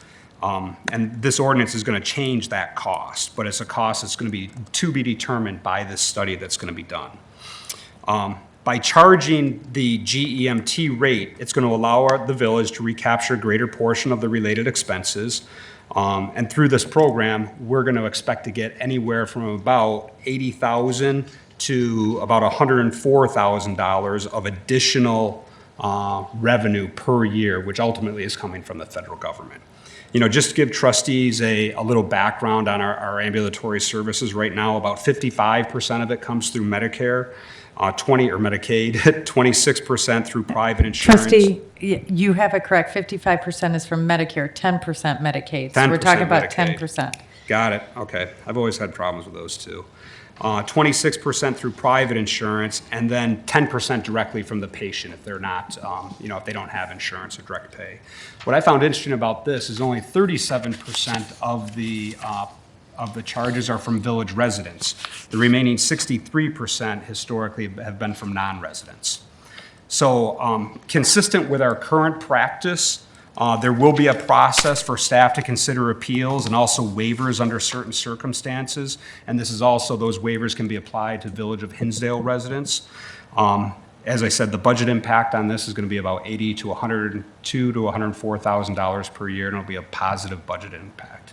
And this ordinance is going to change that cost, but it's a cost that's going to be determined by this study that's going to be done. By charging the GEMT rate, it's going to allow the village to recapture a greater portion of the related expenses. And through this program, we're going to expect to get anywhere from about $80,000 to about $104,000 of additional revenue per year, which ultimately is coming from the federal government. You know, just to give trustees a little background on our ambulatory services right now, about 55% of it comes through Medicare, or Medicaid, 26% through private insurance. Trustee, you have it correct. 55% is from Medicare, 10% Medicaid. So 10% we're talking about Medicaid. 10%. Got it. Okay. I've always had problems with those two. 26% through private insurance, and then 10% directly from the patient if they're not, if they don't have insurance or direct pay. What I found interesting about this is only 37% of the charges are from village residents. The remaining 63% historically have been from non-residents. So consistent with our current practice, there will be a process for staff to consider appeals and also waivers under certain circumstances. And this is also, those waivers can be applied to Village of Hinsdale residents. As I said, the budget impact on this is going to be about $80,000 to $102,000 to $104,000 per year, and it'll be a positive budget impact.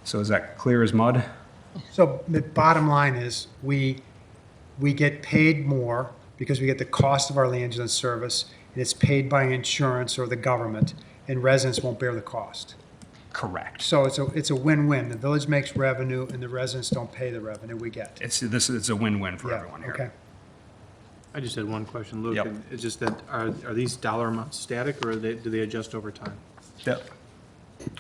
So is that clear as mud? So the bottom line is, we get paid more because we get the cost of our ambulance service, and it's paid by insurance or the government, and residents won't bear the cost. Correct. So it's a win-win. The village makes revenue, and the residents don't pay the revenue we get. It's a win-win for Yeah, everyone here. okay. I just had one question, Luke. Yep. And it's just that, are these dollar amounts static, or do they adjust over time? Yep.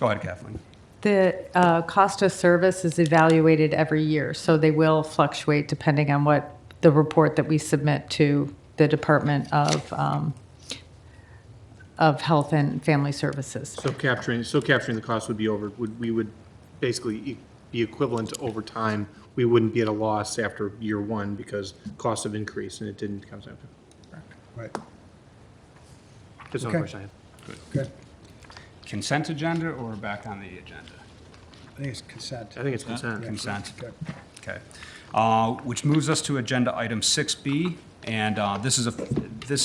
Go ahead, Kathleen. The cost of service is evaluated every year, so they will fluctuate depending on what the report that we submit to the Department of Health and Family Services. So capturing the cost would be basically be equivalent to over time. We wouldn't be at a loss after year one because costs have increased and it didn't come after. Right. That's one Okay. question I had. Good. Consent agenda or back on the agenda? I think it's consent. I think it's consent. Consent. Good. Okay. Which moves us to agenda item 6B, And this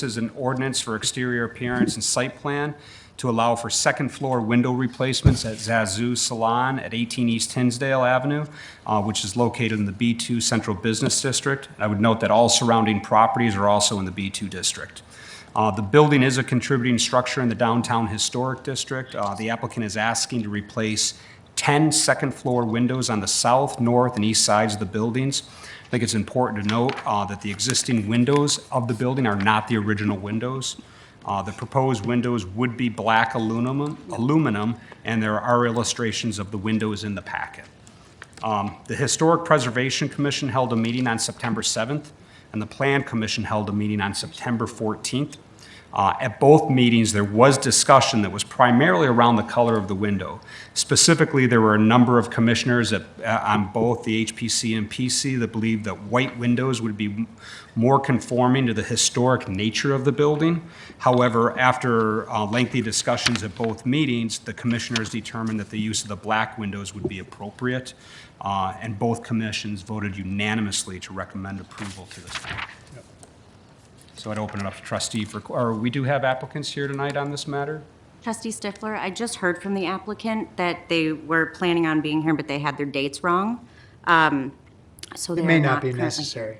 is an ordinance for exterior appearance and site plan to allow for second-floor window replacements at Zazu Salon at 18 East Hinsdale Avenue, which is located in the B2 Central Business District. I would note that all surrounding properties are also in the B2 district. The building is a contributing structure in the downtown historic district. The applicant is asking to replace 10 second-floor windows on the south, north, and east sides of the buildings. I think it's important to note that the existing windows of the building are not the original windows. The proposed windows would be black aluminum, and there are illustrations of the windows in the packet. The Historic Preservation Commission held a meeting on September 7th, and the Plan Commission held a meeting on September 14th. At both meetings, there was discussion that was primarily around the color of the window. Specifically, there were a number of commissioners on both the HPC and PC that believed that white windows would be more conforming to the historic nature of the building. However, after lengthy discussions at both meetings, the commissioners determined that the use of the black windows would be appropriate, and both commissions voted unanimously to recommend approval to this point. So I'd open it up to trustee or we do have applicants here tonight on this matter? Trustee Stifler, I just heard from the applicant that they were planning on being here, but they had their dates wrong. So they It may are not be currently necessary.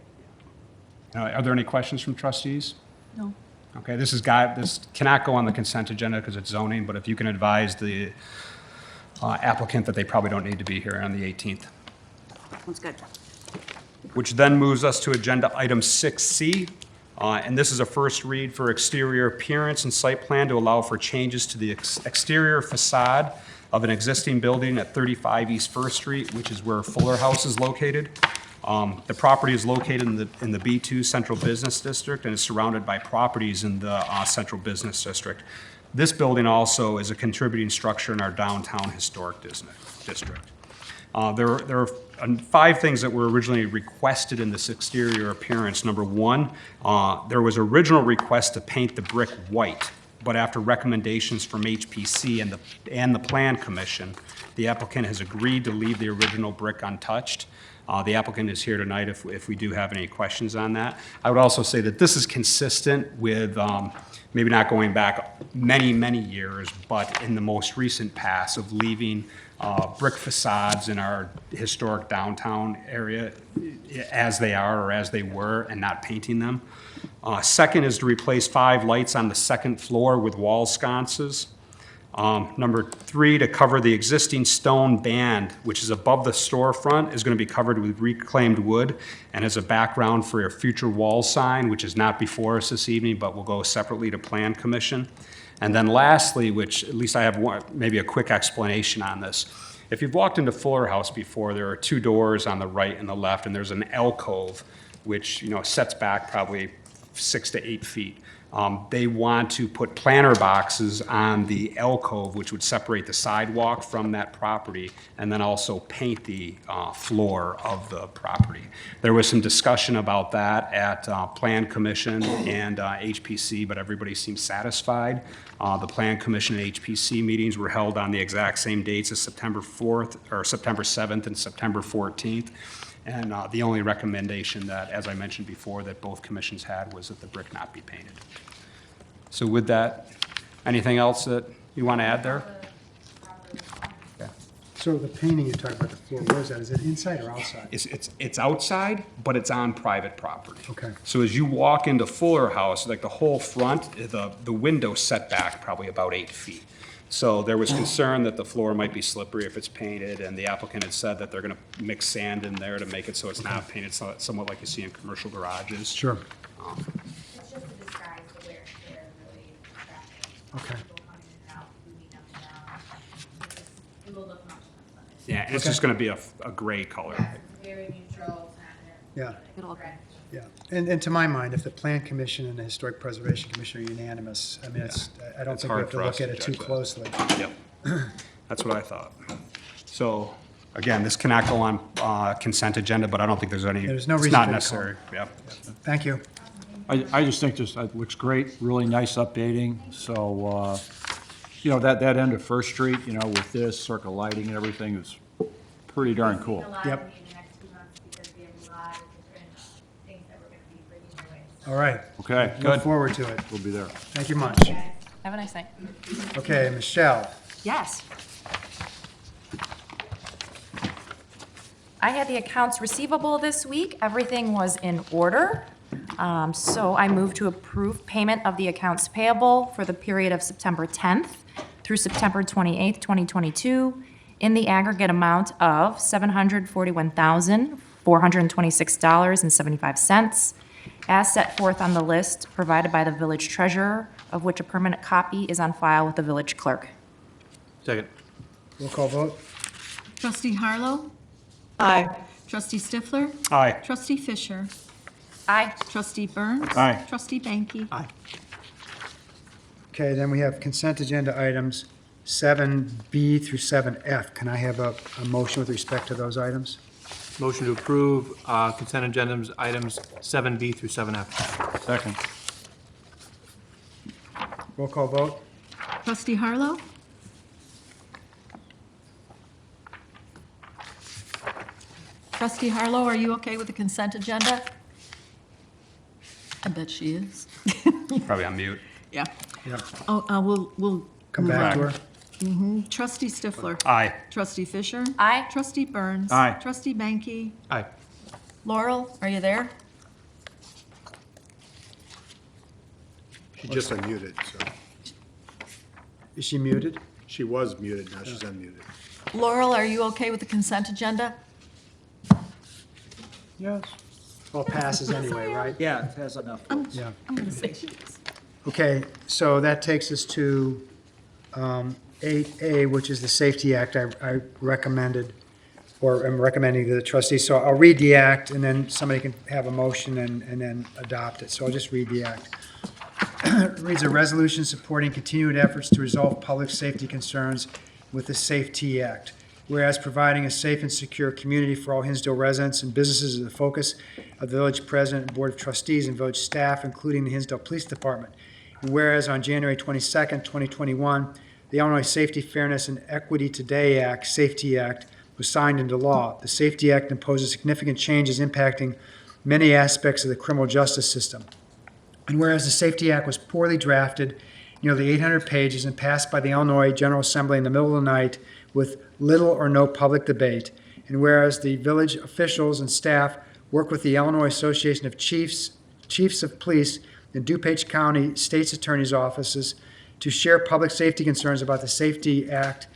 Are there any questions from trustees? No. Okay, this cannot go on the consent agenda because it's zoning, but if you can advise the applicant that they probably don't need to be here on the 18th. Sounds good. Which then moves us to agenda item 6C. And this is a first read for exterior appearance and site plan to allow for changes to the exterior facade of an existing building at 35 East First Street, which is where Fuller House is located. The property is located in the B2 Central Business District and is surrounded by properties in the Central Business District. This building also is a contributing structure in our downtown historic district. There are 5 things that were originally requested in this exterior appearance. Number 1, there was original request to paint the brick white, but after recommendations from HPC and the Plan Commission, the applicant has agreed to leave the original brick untouched. The applicant is here tonight if we do have any questions on that. I would also say that this is consistent with maybe not going back many, many years, but in the most recent past of leaving brick facades in our historic downtown area as they are or as they were and not painting them. Second is to replace 5 lights on the second floor with wall sconces. Number 3, to cover the existing stone band, which is above the storefront, is going to be covered with reclaimed wood and as a background for a future wall sign, which is not before us this evening, but will go separately to Plan Commission. And then lastly, which at least I have maybe a quick explanation on this. If you've walked into Fuller House before, there are 2 doors on the right and the left, and there's an alcove, which sets back probably 6 to 8 feet. They want to put planter boxes on the alcove, which would separate the sidewalk from that property, and then also paint the floor of the property. There was some discussion about that at Plan Commission and HPC, but everybody seemed satisfied. The Plan Commission and HPC meetings were held on the exact same dates as September 4th, or September 7th and September 14th. And the only recommendation that, as I mentioned before, that both commissions had was that the brick not be painted. So with that, anything else that you want to add there? Okay. So the painting you're talking about, the floor, where is that? Is it inside or outside? It's outside, but it's on private property. Okay. So as you walk into Fuller House, like the whole front, the window set back probably about 8 feet. So there was concern that the floor might be slippery if it's painted, and the applicant had said that they're going to mix sand in there to make it so it's not painted, somewhat like you see in commercial garages. Sure. It's just a disguise to wear hair, really attractive. Okay. People coming in and out, moving up and down. It will look much nicer. Yeah, and it's just going to be a gray color. Yeah, it's very neutral, it's not Yeah. It'll look good. Yeah, and to my mind, if the Plan Commission and the Historic Preservation Commission are unanimous, I mean, I don't It's think we hard have to for us look at to it too judge that. closely. Yep. That's what I thought. So, again, this cannot go on consent agenda, but I don't think there's any, There's no it's reason not for the necessary. Yep. Thank you. I just think this looks great, really nice updating. So, that end of First Street, with this circle lighting and everything is pretty darn cool. a lot Yep. in the next few months because we have a lot of different things that we're going to be bringing your way. All right. Okay, Look good. forward to it. We'll be there. Thank you much. Have a nice night. Okay, Michelle. Yes. I had the accounts receivable this week. Everything was in order. So I move to approve payment of the accounts payable for the period of September 10th through September 28th, 2022, in the aggregate amount of $741,426.75, as set forth on the list provided by the village treasurer, of which a permanent copy is on file with the village clerk. Second. Roll call vote. Trustee Harlow? Aye. Trustee Stifler? Aye. Trustee Fisher? Aye. Trustee Burns? Aye. Trustee Banky? Aye. Okay, then we have consent agenda items 7B through 7F. Can I have a motion with respect to those items? Motion to approve consent agenda items 7B through 7F. Second. Roll call vote. Trustee Harlow? Trustee Harlow, are you okay with the consent agenda? I bet she is. Probably on mute. Yeah. Yeah. Oh, we'll. Come move back to on. her. Trustee Stifler? Aye. Trustee Fisher? Aye. Trustee Burns? Aye. Trustee Banky? Aye. Laurel, are you there? She just unmuted, so Is she muted? she was muted, now she's unmuted. Laurel, are you okay with the consent agenda? Yes. Well, passes anyway, right? Yeah, it has enough. Yeah. I'm gonna say she is. Okay, so that takes us to 8A, which is the Safety Act I recommended, or am recommending to the trustees. So I'll read the act, and then somebody can have a motion and then adopt it. So I'll just read the act. It reads a resolution supporting continued efforts to resolve public safety concerns with the Safety Act. Whereas providing a safe and secure community for all Hinsdale residents and businesses is the focus of the village president and board of trustees and village staff, including the Hinsdale Police Department. And whereas on January 22nd, 2021, the Illinois Safety, Fairness, and Equity Today Act, Safety Act, was signed into law. The Safety Act imposes significant changes impacting many aspects of the criminal justice system. And whereas the Safety Act was poorly drafted, nearly 800 pages, and passed by the Illinois General Assembly in the middle of the night with little or no public debate, and whereas the village officials and staff work with the Illinois Association of Chiefs of Police and DuPage County State's Attorney's offices to share public safety concerns about the Safety Act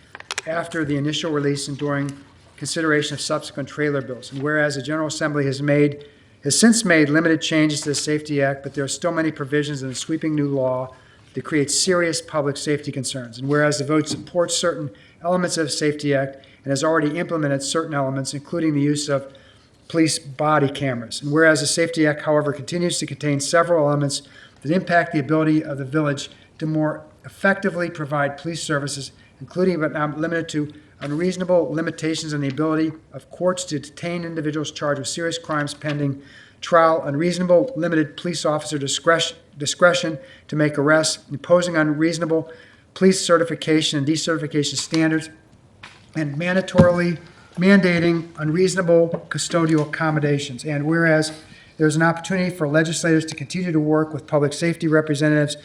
after the initial release and during consideration of subsequent trailer bills. And whereas the General Assembly has since made limited changes to the Safety Act, but there are still many provisions in the sweeping new law that create serious public safety concerns. And whereas the village supports certain elements of the Safety Act and has already implemented certain elements, including the use of police body cameras. And whereas the Safety Act, however, continues to contain several elements that impact the ability of the village to more effectively provide police services, including but not limited to unreasonable limitations on the ability of courts to detain individuals charged with serious crimes pending trial, unreasonable limited police officer discretion to make arrests, imposing unreasonable police certification and decertification standards, and mandating unreasonable custodial accommodations. And whereas there's an opportunity for legislators to continue to work with public safety representatives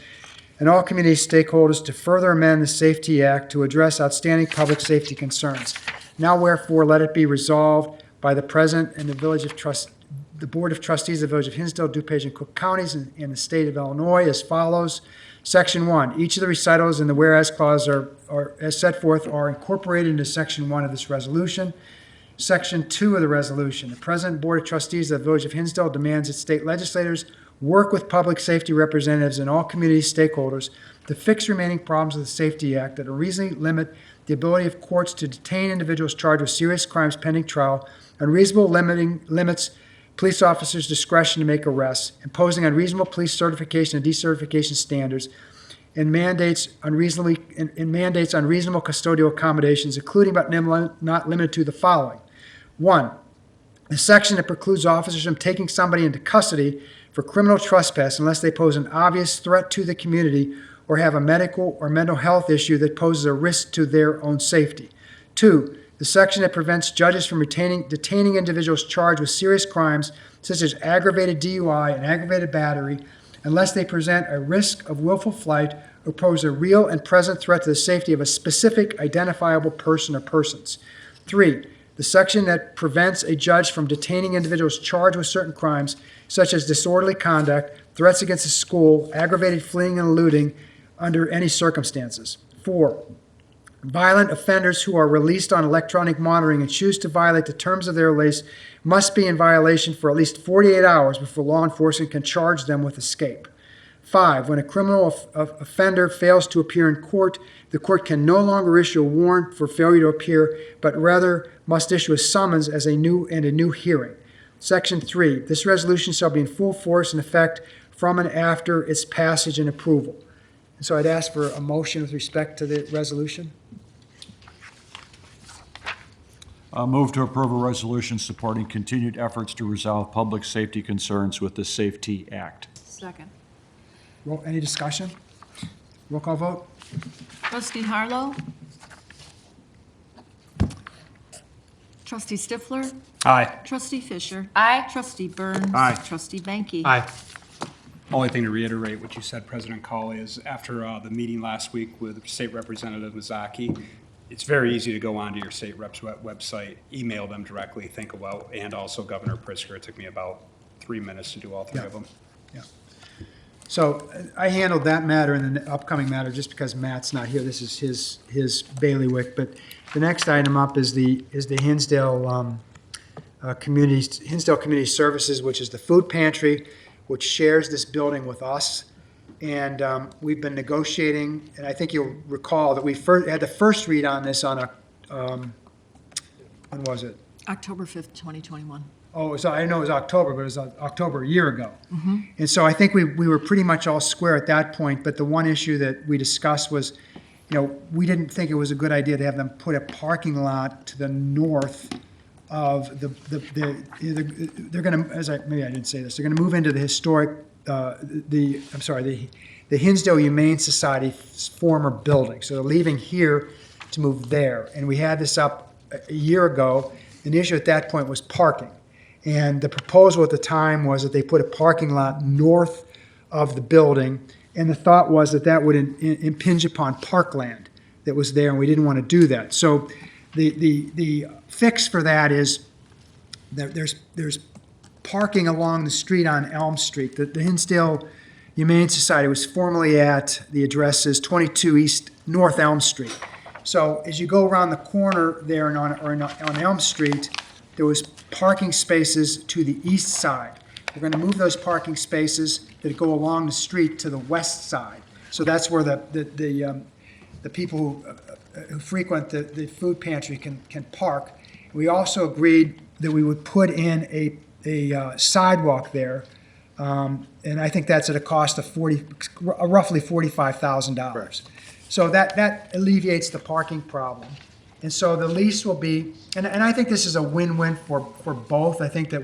and all community stakeholders to further amend the Safety Act to address outstanding public safety concerns. Now wherefore let it be resolved by the President and the Board of Trustees of the Village of Hinsdale, DuPage, and Cook Counties in the state of Illinois as follows. Section 1, each of the recitals in the whereas clause are as set forth are incorporated into Section 1 of this resolution. Section 2 of the resolution, the President and Board of Trustees of the Village of Hinsdale demands that state legislators work with public safety representatives and all community stakeholders to fix remaining problems of the Safety Act that unreasonably limit the ability of courts to detain individuals charged with serious crimes pending trial, unreasonable limits police officers' discretion to make arrests, imposing unreasonable police certification and decertification standards, and mandates unreasonable custodial accommodations, including but not limited to the following. 1, a section that precludes officers from taking somebody into custody for criminal trespass unless they pose an obvious threat to the community or have a medical or mental health issue that poses a risk to their own safety. 2, the section that prevents judges from detaining individuals charged with serious crimes such as aggravated DUI and aggravated battery unless they present a risk of willful flight or pose a real and present threat to the safety of a specific identifiable person or persons. 3, the section that prevents a judge from detaining individuals charged with certain crimes such as disorderly conduct, threats against the school, aggravated fleeing and eluding under any circumstances. 4, violent offenders who are released on electronic monitoring and choose to violate the terms of their release must be in violation for at least 48 hours before law enforcement can charge them with escape. 5, when a criminal offender fails to appear in court, the court can no longer issue a warrant for failure to appear, but rather must issue a summons as a new hearing. Section 3, this resolution shall be in full force and effect from and after its passage and approval. And so I'd ask for a motion with respect to the resolution. Move to approve a resolution supporting continued efforts to resolve public safety concerns with the Safety Act. Second. Any discussion? Roll call vote? Trustee Harlow? Trustee Stifler? Aye. Trustee Fisher? Aye. Trustee Burns? Aye. Trustee Benke? Aye. Only thing to reiterate what you said, President Cawley, is after the meeting last week with State Representative Mizaki, it's very easy to go onto your state rep's website, email them directly, think about, and also Governor Pritzker. It took me about 3 minutes to do all three of them. Yeah. So I handled that matter and the upcoming matter just because Matt's not here. This is his bailiwick. But the next item up is the Hinsdale Community Services, which is the food pantry, which shares this building with us. And we've been negotiating, and I think you'll recall that we had the first read on this on when was it? October 5th, 2021. Oh, I know it was October, but it was October a year ago. And so I think we were pretty much all square at that point, but the one issue that we discussed was, we didn't think it was a good idea to have them put a parking lot to the north of they're going to, maybe I didn't say this, they're going to move into the historic, the Hinsdale Humane Society's former building. So they're leaving here to move there. And we had this up a year ago, and the issue at that point was parking. And the proposal at the time was that they put a parking lot north of the building, and the thought was that would impinge upon parkland that was there, and we didn't want to do that. So the fix for that is that there's parking along the street on Elm Street. The Hinsdale Humane Society was formerly at, the address is 22 East North Elm Street. So as you go around the corner there and on Elm Street, there was parking spaces to the east side. We're going to move those parking spaces that go along the street to the west side. So that's where the people who frequent the food pantry can park. We also agreed that we would put in a sidewalk there, and I think that's at a cost of roughly $45,000. So that alleviates the parking problem. And so the lease will be, and I think this is a win-win for both. I think that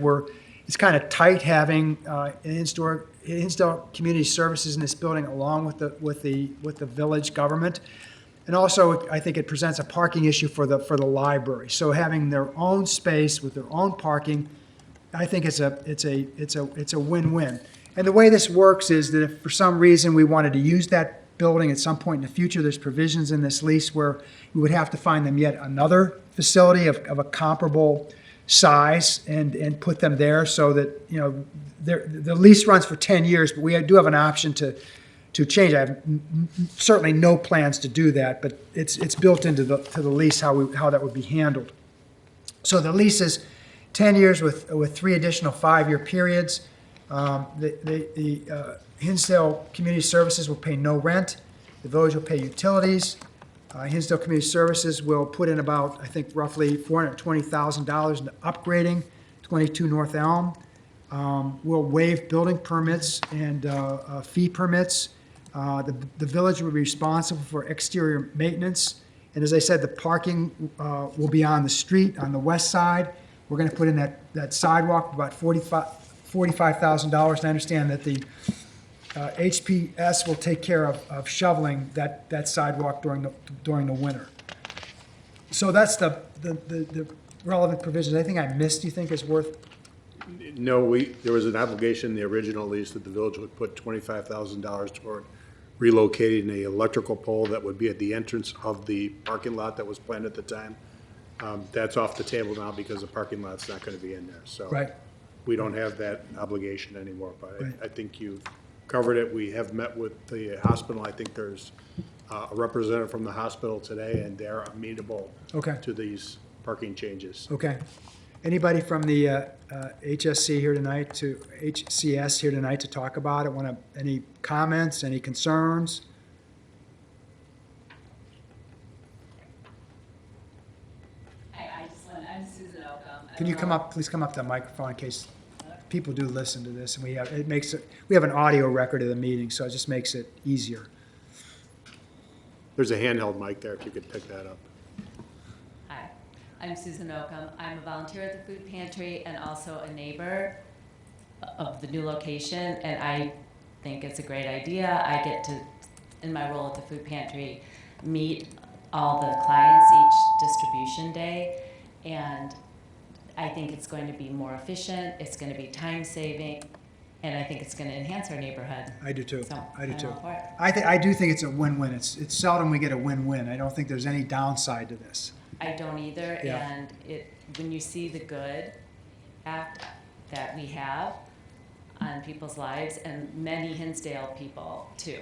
it's kind of tight having Hinsdale Community Services in this building along with the village government. And also, I think it presents a parking issue for the library. So having their own space with their own parking, I think it's a win-win. And the way this works is that if for some reason we wanted to use that building at some point in the future, there's provisions in this lease where we would have to find them yet another facility of a comparable size and put them there so that, the lease runs for 10 years, but we do have an option to change. I have certainly no plans to do that, but it's built into the lease how that would be handled. So the lease is 10 years with 3 additional 5-year periods. The Hinsdale Community Services will pay no rent. The village will pay utilities. Hinsdale Community Services will put in about, I think, roughly $420,000 into upgrading 22 North Elm. We'll waive building permits and fee permits. The village will be responsible for exterior maintenance. And as I said, the parking will be on the street on the west side. We're going to put in that sidewalk, about $45,000. And I understand that the HPS will take care of shoveling that sidewalk during the winter. So that's the relevant provisions. Anything I missed, you think is worth? No, there was an obligation in the original lease that the village would put $25,000 toward relocating the electrical pole that would be at the entrance of the parking lot that was planned at the time. That's off the table now because the parking lot's not gonna be in there, so. Right. We don't have that obligation anymore, but Right. I think you've covered it. We have met with the hospital. I think there's a representative from the hospital today, and they're amenable Okay. to these parking changes. Okay. Anybody from the HSC here tonight HCS here tonight to talk about it? Any comments, any concerns? I'm Susan Oakham. Can you please come up to the microphone in case people do listen to this, and we have an audio record of the meeting, so it just makes it easier. There's a handheld mic there if you could pick that up. Hi, I'm Susan Oakham. I'm a volunteer at the food pantry and also a neighbor of the new location, and I think it's a great idea. I get to, in my role at the food pantry, meet all the clients each distribution day, and I think it's going to be more efficient, it's going to be time-saving, and I think it's going to enhance our neighborhood. I do too. So, I do I'm too. all for it. I do think it's a win-win. It's seldom we get a win-win. I don't think there's any downside to this. I don't either, Yeah. and when you see the good act that we have on people's lives, and many Hinsdale people too,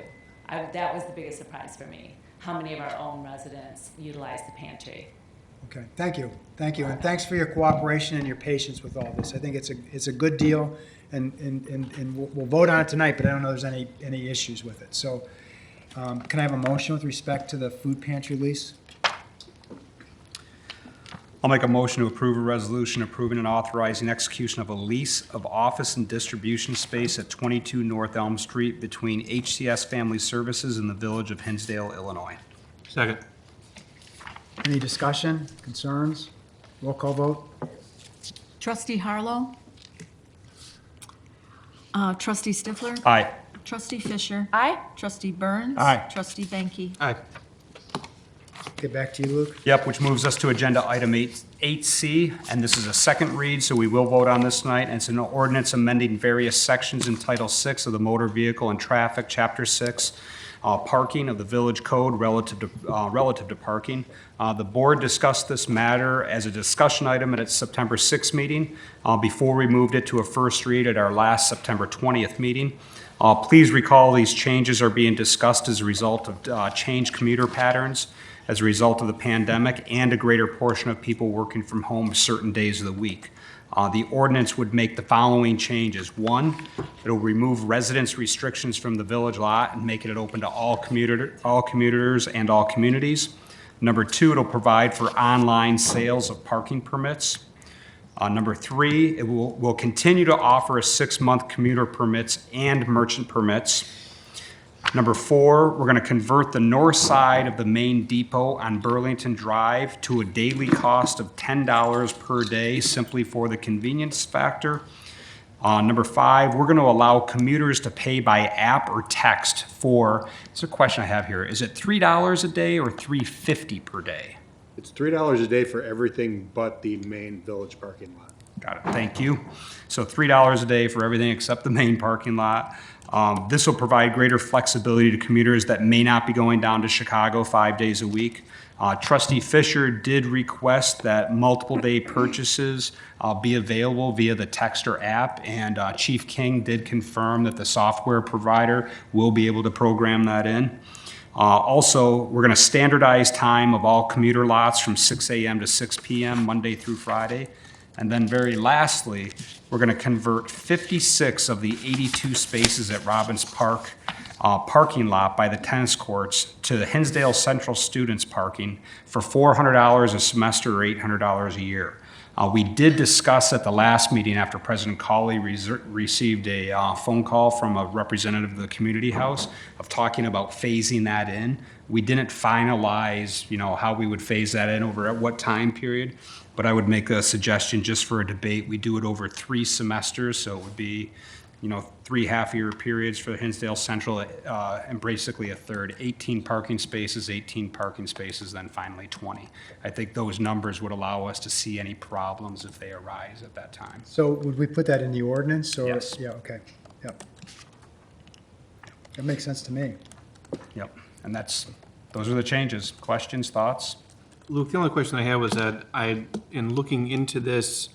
that was the biggest surprise for me, how many of our own residents utilize the pantry. Okay, thank you, and thanks for your cooperation and your patience with all this. I think it's a good deal, and we'll vote on it tonight, but I don't know if there's any issues with it. So, can I have a motion with respect to the food pantry lease? I'll make a motion to approve a resolution approving and authorizing execution of a lease of office and distribution space at 22 North Elm Street between HCS Family Services and the Village of Hinsdale, Illinois. Second. Any discussion, concerns? Roll call vote? Trustee Harlow? Trustee Stifler? Aye. Trustee Fisher? Aye. Trustee Burns? Aye. Trustee Benke? Aye. Get back to you, Luke. Yep, which moves us to agenda item 8C, and this is a second read, so we will vote on this tonight. And it's an ordinance amending various sections in Title VI of the Motor Vehicle and Traffic, Chapter 6, parking of the Village Code relative to parking. The board discussed this matter as a discussion item at its September 6th meeting before we moved it to a first read at our last September 20th meeting. Please recall these changes are being discussed as a result of changed commuter patterns as a result of the pandemic and a greater portion of people working from home certain days of the week. The ordinance would make the following changes. One, it'll remove residence restrictions from the village lot and make it open to all commuters and all communities. Number two, it'll provide for online sales of parking permits. Number three, it will continue to offer a 6-month commuter permits and merchant permits. Number four, we're going to convert the north side of the main depot on Burlington Drive to a daily cost of $10 per day simply for the convenience factor. Number five, we're going to allow commuters to pay by app or text for, it's a question I have here, is it $3 a day or $3.50 per day? It's $3 a day for everything but the main village parking lot. Got it, thank you. So $3 a day for everything except the main parking lot. This will provide greater flexibility to commuters that may not be going down to Chicago 5 days a week. Trustee Fisher did request that multiple day purchases be available via the Texter app, and Chief King did confirm that the software provider will be able to program that in. Also, we're going to standardize time of all commuter lots from 6 a.m. to 6 p.m. Monday through Friday. And then very lastly, we're going to convert 56 of the 82 spaces at Robbins Park parking lot by the tennis courts to the Hinsdale Central Students Parking for $400 a semester or $800 a year. We did discuss at the last meeting after President Cawley received a phone call from a representative of the community house of talking about phasing that in. We didn't finalize, how we would phase that in over at what time period, but I would make a suggestion just for a debate. We do it over 3 semesters, so it would be 3 half-year periods for Hinsdale Central, and basically a third, 18 parking spaces, then finally 20. I think those numbers would allow us to see any problems if they arise at that time. So would we put that in the ordinance, or? Yes. Yeah, okay, yep. That makes sense to me. Yep, and those are the changes. Questions, thoughts? Luke, the only question I had was that in looking into this,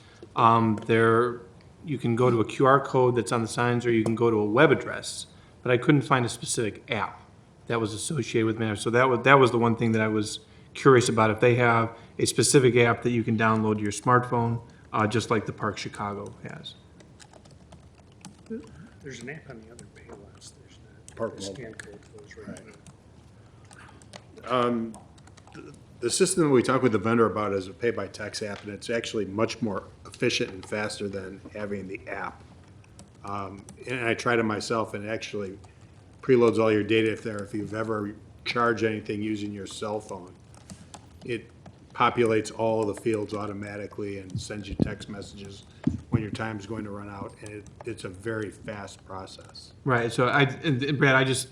you can go to a QR code that's on the signs, or you can go to a web address, but I couldn't find a specific app that was associated with Matter. So that was the one thing that I was curious about, if they have a specific app that you can download to your smartphone, just like the Park Chicago has. There's an app on the other pay list. There's that. Park The Mobile. scan code goes right. The system that we talked with the vendor about is a pay-by-text app, and it's actually much more efficient and faster than having the app. And I tried it myself, and it actually preloads all your data if you've ever charged anything using your cell phone. It populates all the fields automatically and sends you text messages when your time is going to run out, and it's a very fast process. Right, so and Brad, it's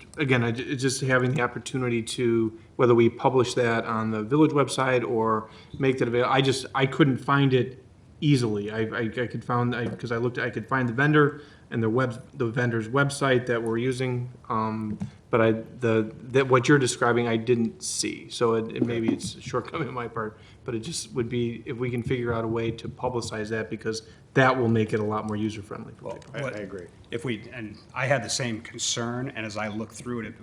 just having the opportunity to, whether we publish that on the village website or make that available, I couldn't find it easily. I could find, because I could find the vendor and the vendor's website that we're using, but what you're describing, I didn't see. So maybe it's a shortcoming on my part, but it just would be, if we can figure out a way to publicize that, because that will make it a lot more user-friendly for people. I agree. And I had the same concern, and as I looked through it,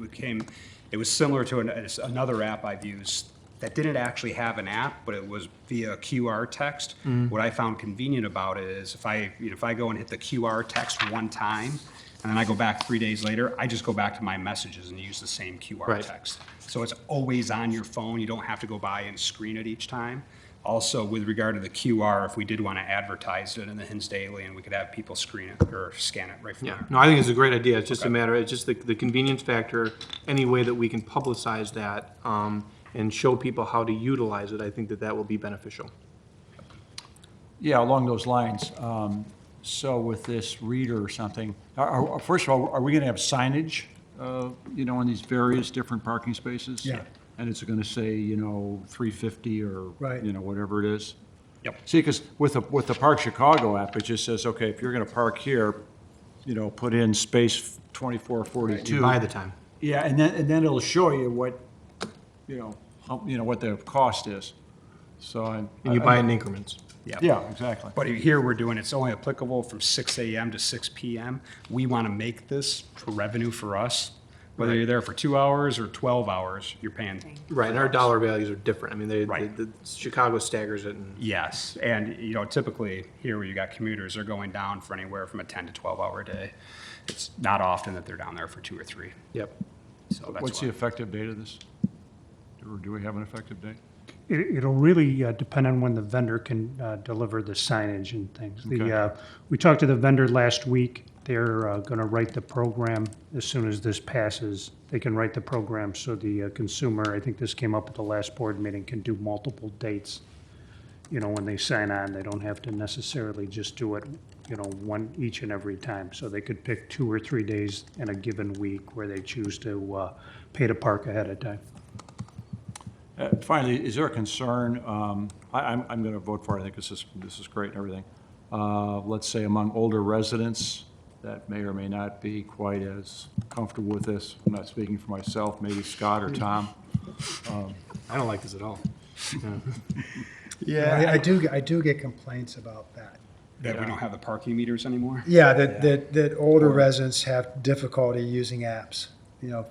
it was similar to another app I've used that didn't actually have an app, but it was via QR text. What I found convenient about it is if I go and hit the QR text one time, and then I go back 3 days later, I just go back to my messages and use the same QR text. So it's always on your phone. You don't have to go by and screen it each time. Also, with regard to the QR, if we did want to advertise it in the Hinsdale, we could have people screen it or scan it right from there. No, I think it's a great idea. It's just a matter, it's just the convenience factor, any way that we can publicize that, and show people how to utilize it, I think that will be beneficial. Yeah, along those lines, so with this reader or something, first of all, are we going to have signage, in these various different parking spaces? Yeah. And it's going to say, 350 or, Right. Whatever it is? Yep. See, because with the Park Chicago app, it just says, okay, if you're going to park here, put in space 2442. You buy the time. Yeah, and then it'll show you what, what the cost is. So. And you buy in increments. Yeah, exactly. But here we're doing, it's only applicable from 6 a.m. to 6 p.m. We want to make this for revenue for us. Whether you're there for 2 hours or 12 hours, you're paying. Right, and our dollar values are different. I mean, Right. the Chicago staggers it. And Yes, and typically here where you got commuters, they're going down for anywhere from a 10 to 12 hour day. It's not often that they're down there for 2 or 3. Yep. So that's What's why. the effective date of this? Or do we have an effective date? It'll really depend on when the vendor can deliver the signage and things. Okay. We talked to the vendor last week. They're going to write the program as soon as this passes. They can write the program so the consumer, I think this came up at the last board meeting, can do multiple dates. When they sign on, they don't have to necessarily just do it, one each and every time. So they could pick 2 or 3 days in a given week where they choose to pay to park ahead of time. Finally, is there a concern, I'm going to vote for it, I think this is great and everything. Let's say among older residents that may or may not be quite as comfortable with this. I'm not speaking for myself, maybe Scott or Tom. I don't like this at all. Yeah, I do get complaints about that. That we don't have the parking meters anymore? Yeah, that older residents have difficulty using apps,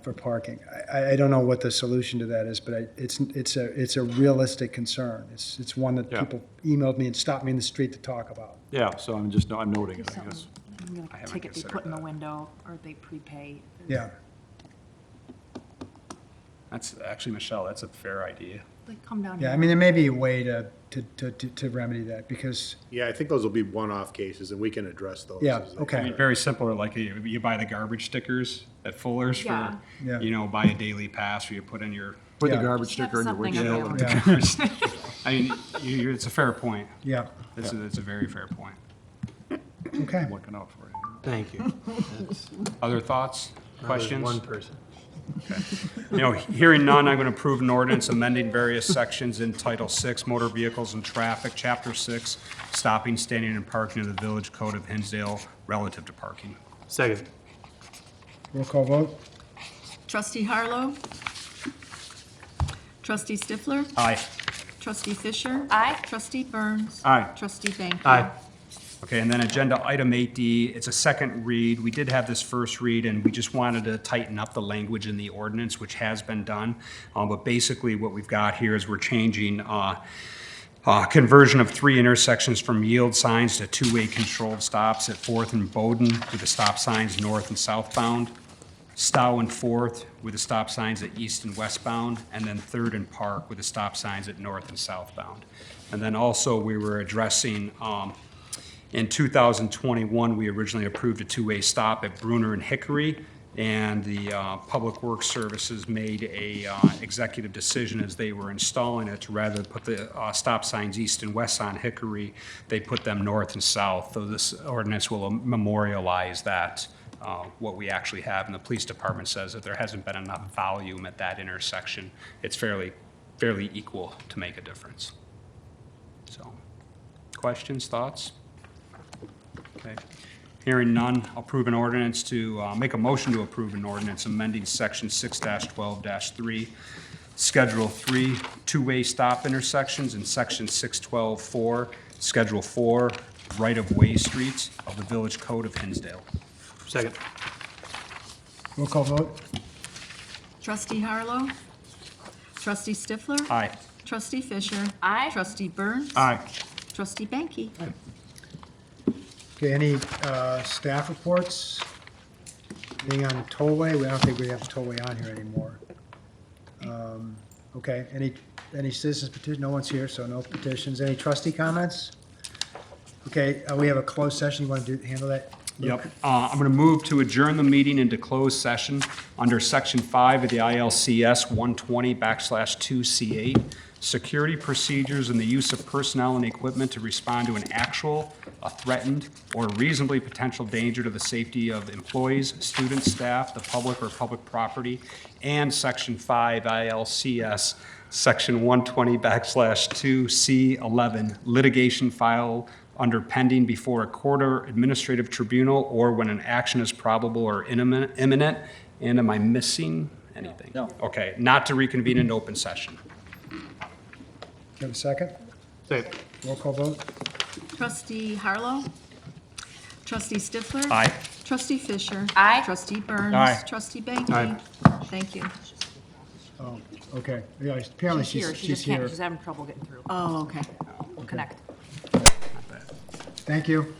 for parking. I don't know what the solution to that is, but it's a realistic concern. It's one that people emailed me and stopped me in the street to talk about. Yeah, so I'm noting it, I guess. I haven't Ticket they considered put in the that. window, or they prepay. Yeah. That's actually, Michelle, that's a fair idea. They come down. Yeah, here. I mean, there may be a way to remedy that, because, Yeah, I think those will be one-off cases, and we can address those. yeah, as they okay. I mean, very simple, like you buy the garbage stickers at Fuller's Yeah. Yeah. for, buy a daily pass where you put in your. Put the Yeah. garbage Have sticker in your something windshield. available. Yeah, I mean, it's a fair point. yeah, It's a very fair point. okay. Looking out for you. Thank you. Other thoughts, questions? One person. Hearing none, I'm going to approve an ordinance amending various sections in Title 6, Motor Vehicles and Traffic, Chapter 6, Stopping, Standing, and Parking of the Village Code of Hinsdale relative to parking. Second. Roll call vote? Trustee Harlow? Trustee Stifler? Aye. Trustee Fisher? Aye. Trustee Burns? Aye. Trustee Banky? Aye. Okay, and then agenda item 8D, it's a second read. We did have this first read, and we just wanted to tighten up the language in the ordinance, which has been done. But basically, what we've got here is we're changing conversion of 3 intersections from yield signs to two-way controlled stops at 4th and Bowden with the stop signs north and southbound, Stow and 4th with the stop signs at east and westbound, and then 3rd and Park with the stop signs at north and southbound. And then also, we were addressing in 2021, we originally approved a two-way stop at Bruner and Hickory, and the Public Works Services made a executive decision as they were installing it to rather than put the stop signs east and west on Hickory, they put them north and south. So this ordinance will memorialize that, what we actually have. And the police department says that there hasn't been enough volume at that intersection. It's fairly equal to make a difference. So, questions, thoughts? Okay. Hearing none, I'll approve an ordinance to, make a motion to approve an ordinance amending section 6-12-3, Schedule 3, two-way stop intersections, and section 612-4, Schedule 4, right-of-way streets of the Village Code of Hinsdale. Second. Roll call vote? Trustee Harlow? Trustee Stifler? Aye. Trustee Fisher? Aye. Trustee Burns? Aye. Trustee Banky? Okay, any staff reports? Anything on tollway? I don't think we have tollway on here anymore. Okay, any citizens petition? No one's here, so no petitions. Any trustee comments? Okay, we have a closed session. You want to handle that? Luke? Yep. I'm going to move to adjourn the meeting into closed session under Section 5 of the ILCS 120/2C8, security procedures and the use of personnel and equipment to respond to an actual, a threatened, or reasonably potential danger to the safety of employees, students, staff, the public, or public property, and Section 5 ILCS Section 120/2C11, litigation file under pending before a court or administrative tribunal, or when an action is probable or imminent. And am I missing anything? No. Okay, not to reconvene in open session. Have a second? Second. Roll call vote? Trustee Harlow? Trustee Stifler? Aye. Trustee Fisher? Aye. Trustee Burns? Aye. Trustee Banky? Aye. Thank you. Oh, okay. Yeah, apparently She's here. She she's just can't, here. she's having trouble getting through. Oh, okay. We'll connect. Thank you.